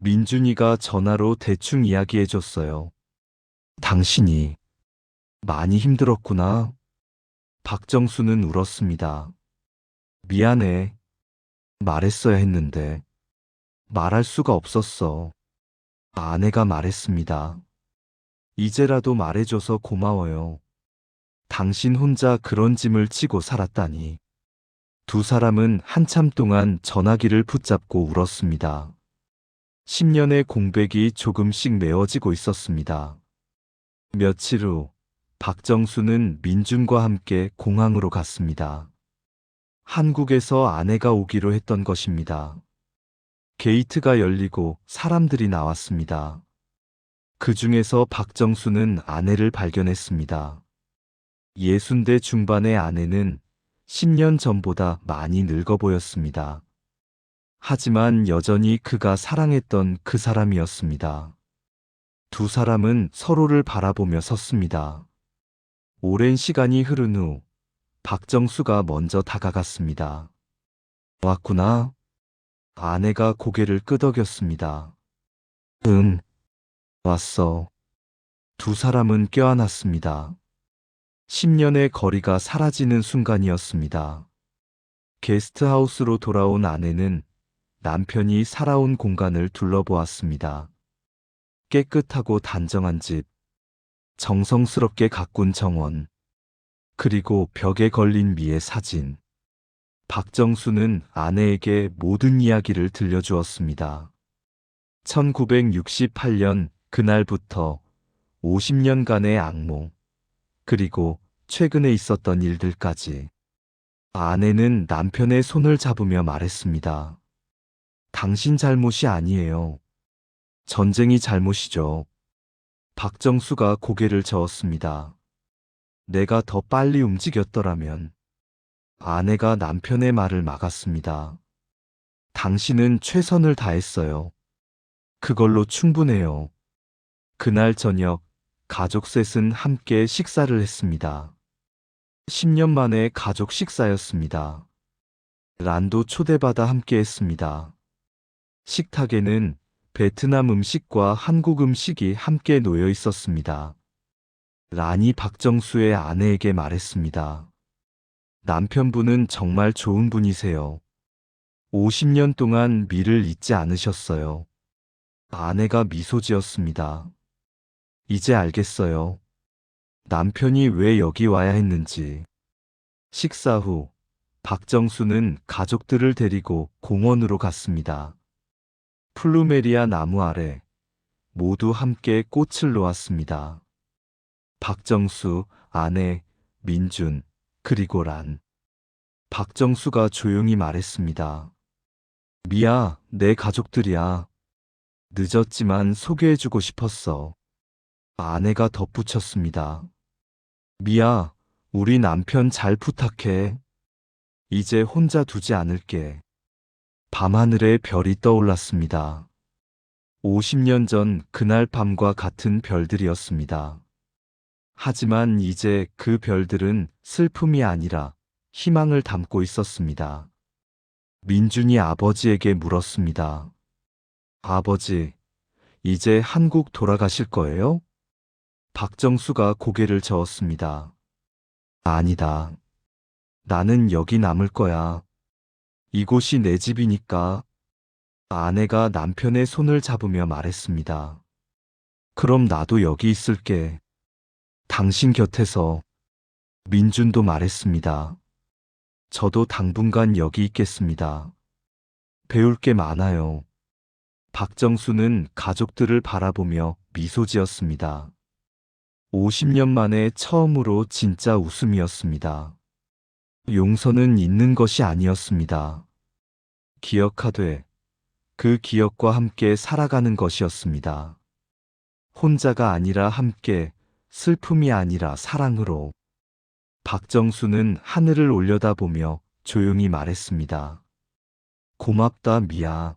민준이가 전화로 대충 이야기해줬어요. 당신이 많이 힘들었구나. 박정수는 울었습니다. 미안해. 말했어야 했는데. 말할 수가 없었어. 아내가 말했습니다. 이제라도 말해줘서 고마워요. 당신 혼자 그런 짐을 지고 살았다니. 두 사람은 한참 동안 전화기를 붙잡고 울었습니다. 10년의 공백이 조금씩 메워지고 있었습니다. 며칠 후, 박정수는 민준과 함께 공항으로 갔습니다. 한국에서 아내가 오기로 했던 것입니다. 게이트가 열리고 사람들이 나왔습니다. 그 중에서 박정수는 아내를 발견했습니다. 60대 중반의 아내는 10년 전보다 많이 늙어 보였습니다. 하지만 여전히 그가 사랑했던 그 사람이었습니다. 두 사람은 서로를 바라보며 섰습니다. 오랜 시간이 흐른 후 박정수가 먼저 다가갔습니다. 왔구나. 아내가 고개를 끄덕였습니다. 응, 왔어. 두 사람은 껴안았습니다. 10년의 거리가 사라지는 순간이었습니다. 게스트하우스로 돌아온 아내는 남편이 살아온 공간을 둘러보았습니다. 깨끗하고 단정한 집, 정성스럽게 가꾼 정원, 그리고 벽에 걸린 미의 사진. 박정수는 아내에게 모든 이야기를 들려주었습니다. 1968년 그날부터 50년간의 악몽, 그리고 최근에 있었던 일들까지. 아내는 남편의 손을 잡으며 말했습니다. 당신 잘못이 아니에요. 전쟁이 잘못이죠. 박정수가 고개를 저었습니다. 내가 더 빨리 움직였더라면. 아내가 남편의 말을 막았습니다. 당신은 최선을 다했어요. 그걸로 충분해요. 그날 저녁, 가족 셋은 함께 식사를 했습니다. 10년 만에 가족 식사였습니다. 란도 초대받아 함께 했습니다. 식탁에는 베트남 음식과 한국 음식이 함께 놓여 있었습니다. 란이 박정수의 아내에게 말했습니다. 남편분은 정말 좋은 분이세요. 50년 동안 미를 잊지 않으셨어요. 아내가 미소 지었습니다. 이제 알겠어요. 남편이 왜 여기 와야 했는지. 식사 후, 박정수는 가족들을 데리고 공원으로 갔습니다. 플루메리아 나무 아래 모두 함께 꽃을 놓았습니다. 박정수, 아내, 민준, 그리고 란. 박정수가 조용히 말했습니다. 미아, 내 가족들이야. 늦었지만 소개해주고 싶었어. 아내가 덧붙였습니다. 미아, 우리 남편 잘 부탁해. 이제 혼자 두지 않을게. 밤하늘에 별이 떠올랐습니다. 50년 전 그날 밤과 같은 별들이었습니다. 하지만 이제 그 별들은 슬픔이 아니라 희망을 담고 있었습니다. 민준이 아버지에게 물었습니다. 아버지, 이제 한국 돌아가실 거예요? 박정수가 고개를 저었습니다. 아니다. 나는 여기 남을 거야. 이곳이 내 집이니까. 아내가 남편의 손을 잡으며 말했습니다. 그럼 나도 여기 있을게. 당신 곁에서. 민준도 말했습니다. 저도 당분간 여기 있겠습니다. 배울 게 많아요. 박정수는 가족들을 바라보며 미소 지었습니다. 50년 만에 처음으로 진짜 웃음이었습니다. 용서는 있는 것이 아니었습니다. 기억하되 그 기억과 함께 살아가는 것이었습니다. 혼자가 아니라 함께, 슬픔이 아니라 사랑으로. 박정수는 하늘을 올려다보며 조용히 말했습니다. 고맙다, 미아.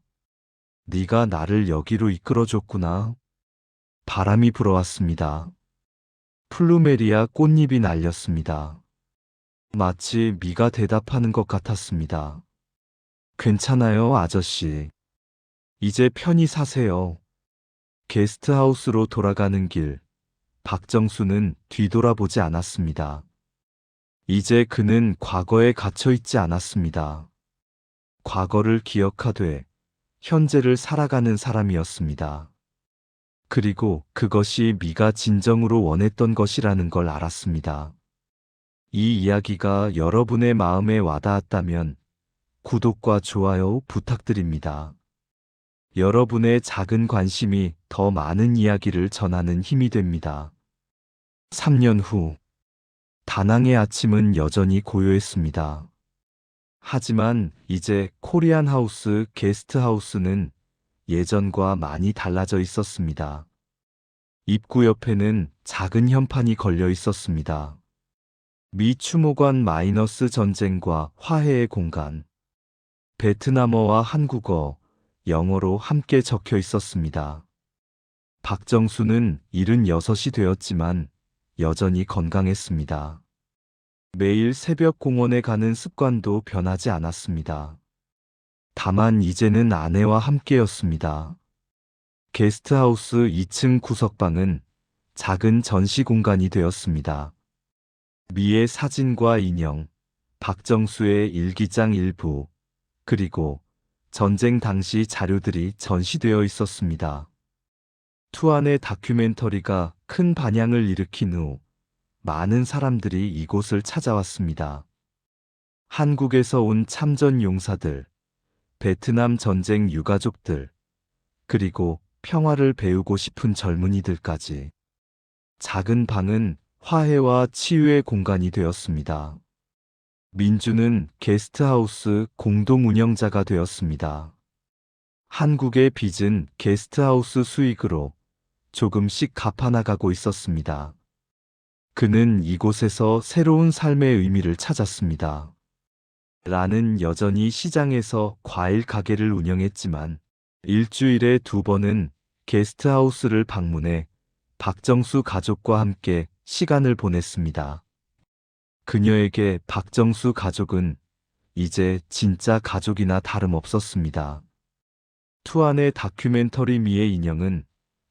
네가 나를 여기로 이끌어줬구나. 바람이 불어왔습니다. 플루메리아 꽃잎이 날렸습니다. 마치 미가 대답하는 것 같았습니다. 괜찮아요, 아저씨. 이제 편히 사세요. 게스트하우스로 돌아가는 길, 박정수는 뒤돌아보지 않았습니다. 이제 그는 과거에 갇혀 있지 않았습니다. 과거를 기억하되 현재를 살아가는 사람이었습니다. 그리고 그것이 미가 진정으로 원했던 것이라는 걸 알았습니다. 이 이야기가 여러분의 마음에 와닿았다면 구독과 좋아요 부탁드립니다. 여러분의 작은 관심이 더 많은 이야기를 전하는 힘이 됩니다. 3년 후, 다낭의 아침은 여전히 고요했습니다. 하지만 이제 코리안 하우스 게스트하우스는 예전과 많이 달라져 있었습니다. 입구 옆에는 작은 현판이 걸려 있었습니다. 미 추모관 마이너스 전쟁과 화해의 공간. 베트남어와 한국어, 영어로 함께 적혀 있었습니다. 박정수는 76이 되었지만 여전히 건강했습니다. 매일 새벽 공원에 가는 습관도 변하지 않았습니다. 다만 이제는 아내와 함께였습니다. 게스트하우스 2층 구석방은 작은 전시 공간이 되었습니다. 미의 사진과 인형, 박정수의 일기장 일부, 그리고 전쟁 당시 자료들이 전시되어 있었습니다. 투안의 다큐멘터리가 큰 반향을 일으킨 후 많은 사람들이 이곳을 찾아왔습니다. 한국에서 온 참전 용사들, 베트남 전쟁 유가족들, 그리고 평화를 배우고 싶은 젊은이들까지. 작은 방은 화해와 치유의 공간이 되었습니다. 민주는 게스트하우스 공동 운영자가 되었습니다. 한국의 빚은 게스트하우스 수익으로 조금씩 갚아나가고 있었습니다. 그는 이곳에서 새로운 삶의 의미를 찾았습니다. 라는 여전히 시장에서 과일 가게를 운영했지만 일주일에 2번은 게스트하우스를 방문해 박정수 가족과 함께 시간을 보냈습니다. 그녀에게 박정수 가족은 이제 진짜 가족이나 다름없었습니다. 투안의 다큐멘터리 미의 인형은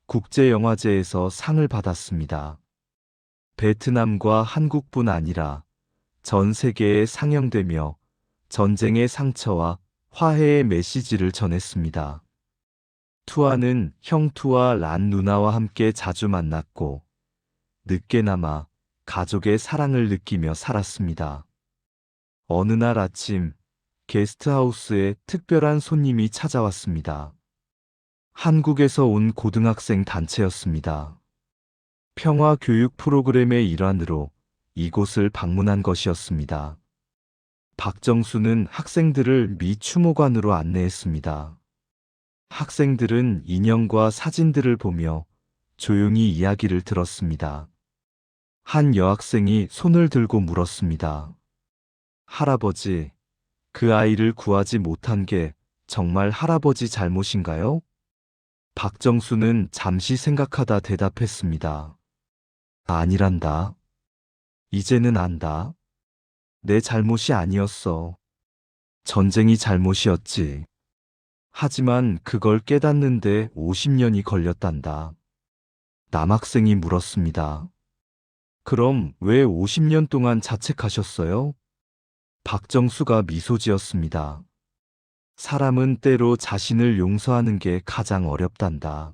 국제영화제에서 상을 받았습니다. 베트남과 한국뿐 아니라 전 세계에 상영되며 전쟁의 상처와 화해의 메시지를 전했습니다. 투아는 형투와 란 누나와 함께 자주 만났고 늦게나마 가족의 사랑을 느끼며 살았습니다. 어느 날 아침 게스트하우스에 특별한 손님이 찾아왔습니다. 한국에서 온 고등학생 단체였습니다. 평화 교육 프로그램의 일환으로 이곳을 방문한 것이었습니다. 박정수는 학생들을 미 추모관으로 안내했습니다. 학생들은 인형과 사진들을 보며 조용히 이야기를 들었습니다. 한 여학생이 손을 들고 물었습니다. 할아버지, 그 아이를 구하지 못한 게 정말 할아버지 잘못인가요? 박정수는 잠시 생각하다 대답했습니다. 아니란다. 이제는 안다. 내 잘못이 아니었어. 전쟁이 잘못이었지. 하지만 그걸 깨닫는데 50년이 걸렸단다. 남학생이 물었습니다. 그럼 왜 50년 동안 자책하셨어요? 박정수가 미소 지었습니다. 사람은 때로 자신을 용서하는 게 가장 어렵단다.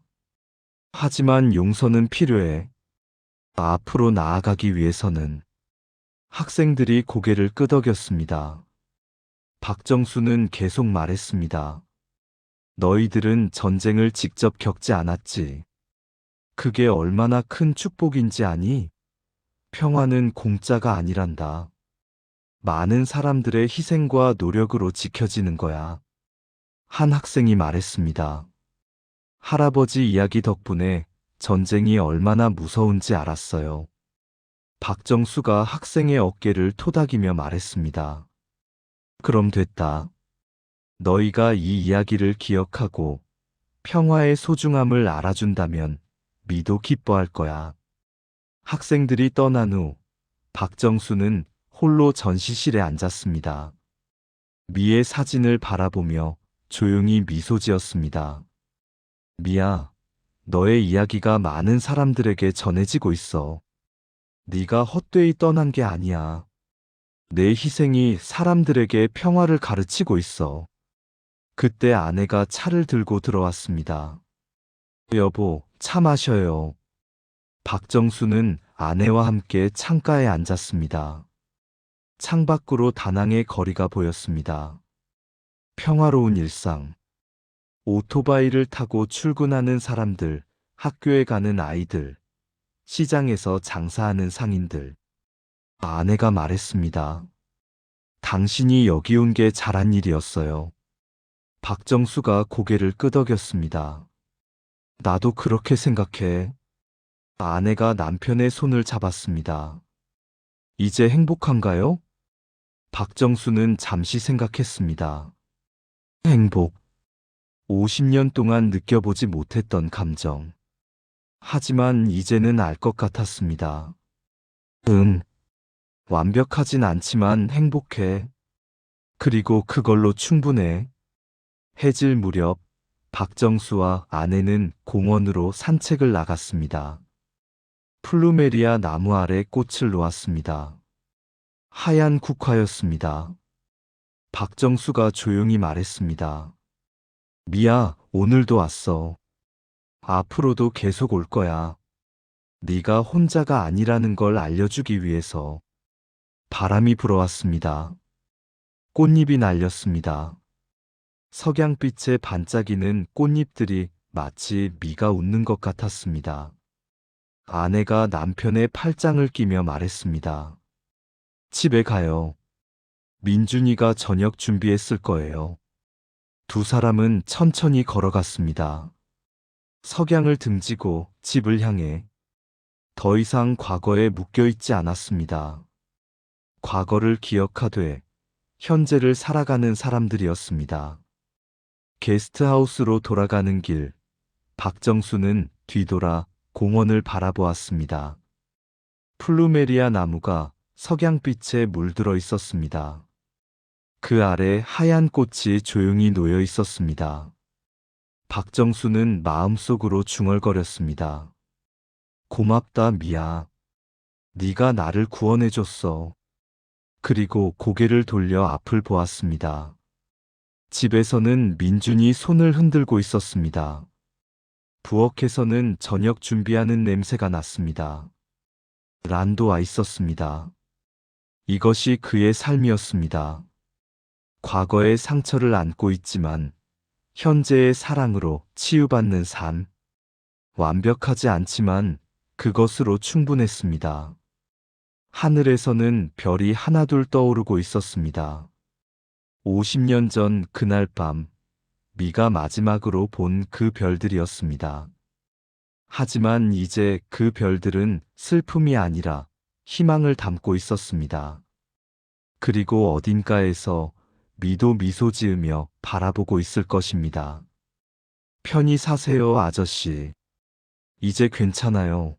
하지만 용서는 필요해. 앞으로 나아가기 위해서는. 학생들이 고개를 끄덕였습니다. 박정수는 계속 말했습니다. 너희들은 전쟁을 직접 겪지 않았지. 그게 얼마나 큰 축복인지 아니? 평화는 공짜가 아니란다. 많은 사람들의 희생과 노력으로 지켜지는 거야. 한 학생이 말했습니다. 할아버지 이야기 덕분에 전쟁이 얼마나 무서운지 알았어요. 박정수가 학생의 어깨를 토닥이며 말했습니다. 그럼 됐다. 너희가 이 이야기를 기억하고 평화의 소중함을 알아준다면 미도 기뻐할 거야. 학생들이 떠난 후 박정수는 홀로 전시실에 앉았습니다. 미의 사진을 바라보며 조용히 미소 지었습니다. 미야, 너의 이야기가 많은 사람들에게 전해지고 있어. 네가 헛되이 떠난 게 아니야. 내 희생이 사람들에게 평화를 가르치고 있어. 그때 아내가 차를 들고 들어왔습니다. 여보, 차 마셔요. 박정수는 아내와 함께 창가에 앉았습니다. 창밖으로 다낭의 거리가 보였습니다. 평화로운 일상. 오토바이를 타고 출근하는 사람들, 학교에 가는 아이들, 시장에서 장사하는 상인들. 아내가 말했습니다. 당신이 여기 온 게 잘한 일이었어요. 박정수가 고개를 끄덕였습니다. 나도 그렇게 생각해. 아내가 남편의 손을 잡았습니다. 이제 행복한가요? 박정수는 잠시 생각했습니다. 행복. 50년 동안 느껴보지 못했던 감정. 하지만 이제는 알 것 같았습니다. 완벽하진 않지만 행복해. 그리고 그걸로 충분해. 해질 무렵 박정수와 아내는 공원으로 산책을 나갔습니다. 플루메리아 나무 아래 꽃을 놓았습니다. 하얀 국화였습니다. 박정수가 조용히 말했습니다. 미아, 오늘도 왔어. 앞으로도 계속 올 거야. 네가 혼자가 아니라는 걸 알려주기 위해서. 바람이 불어왔습니다. 꽃잎이 날렸습니다. 석양빛에 반짝이는 꽃잎들이 마치 미가 웃는 것 같았습니다. 아내가 남편의 팔짱을 끼며 말했습니다. 집에 가요. 민준이가 저녁 준비했을 거예요. 두 사람은 천천히 걸어갔습니다. 석양을 등지고 집을 향해. 더 이상 과거에 묶여있지 않았습니다. 과거를 기억하되 현재를 살아가는 사람들이었습니다. 게스트하우스로 돌아가는 길, 박정수는 뒤돌아 공원을 바라보았습니다. 플루메리아 나무가 석양빛에 물들어 있었습니다. 그 아래 하얀 꽃이 조용히 놓여 있었습니다. 박정수는 마음속으로 중얼거렸습니다. 고맙다, 미아. 네가 나를 구원해줬어. 그리고 고개를 돌려 앞을 보았습니다. 집에서는 민준이 손을 흔들고 있었습니다. 부엌에서는 저녁 준비하는 냄새가 났습니다. 란도 와 있었습니다. 이것이 그의 삶이었습니다. 과거의 상처를 안고 있지만 현재의 사랑으로 치유받는 삶. 완벽하지 않지만 그것으로 충분했습니다. 하늘에서는 별이 하나둘 떠오르고 있었습니다. 50년 전 그날 밤, 미가 마지막으로 본 그 별들이었습니다. 하지만 이제 그 별들은 슬픔이 아니라 희망을 담고 있었습니다. 그리고 어딘가에서 미도 미소 지으며 바라보고 있을 것입니다. 편히 사세요, 아저씨. 이제 괜찮아요.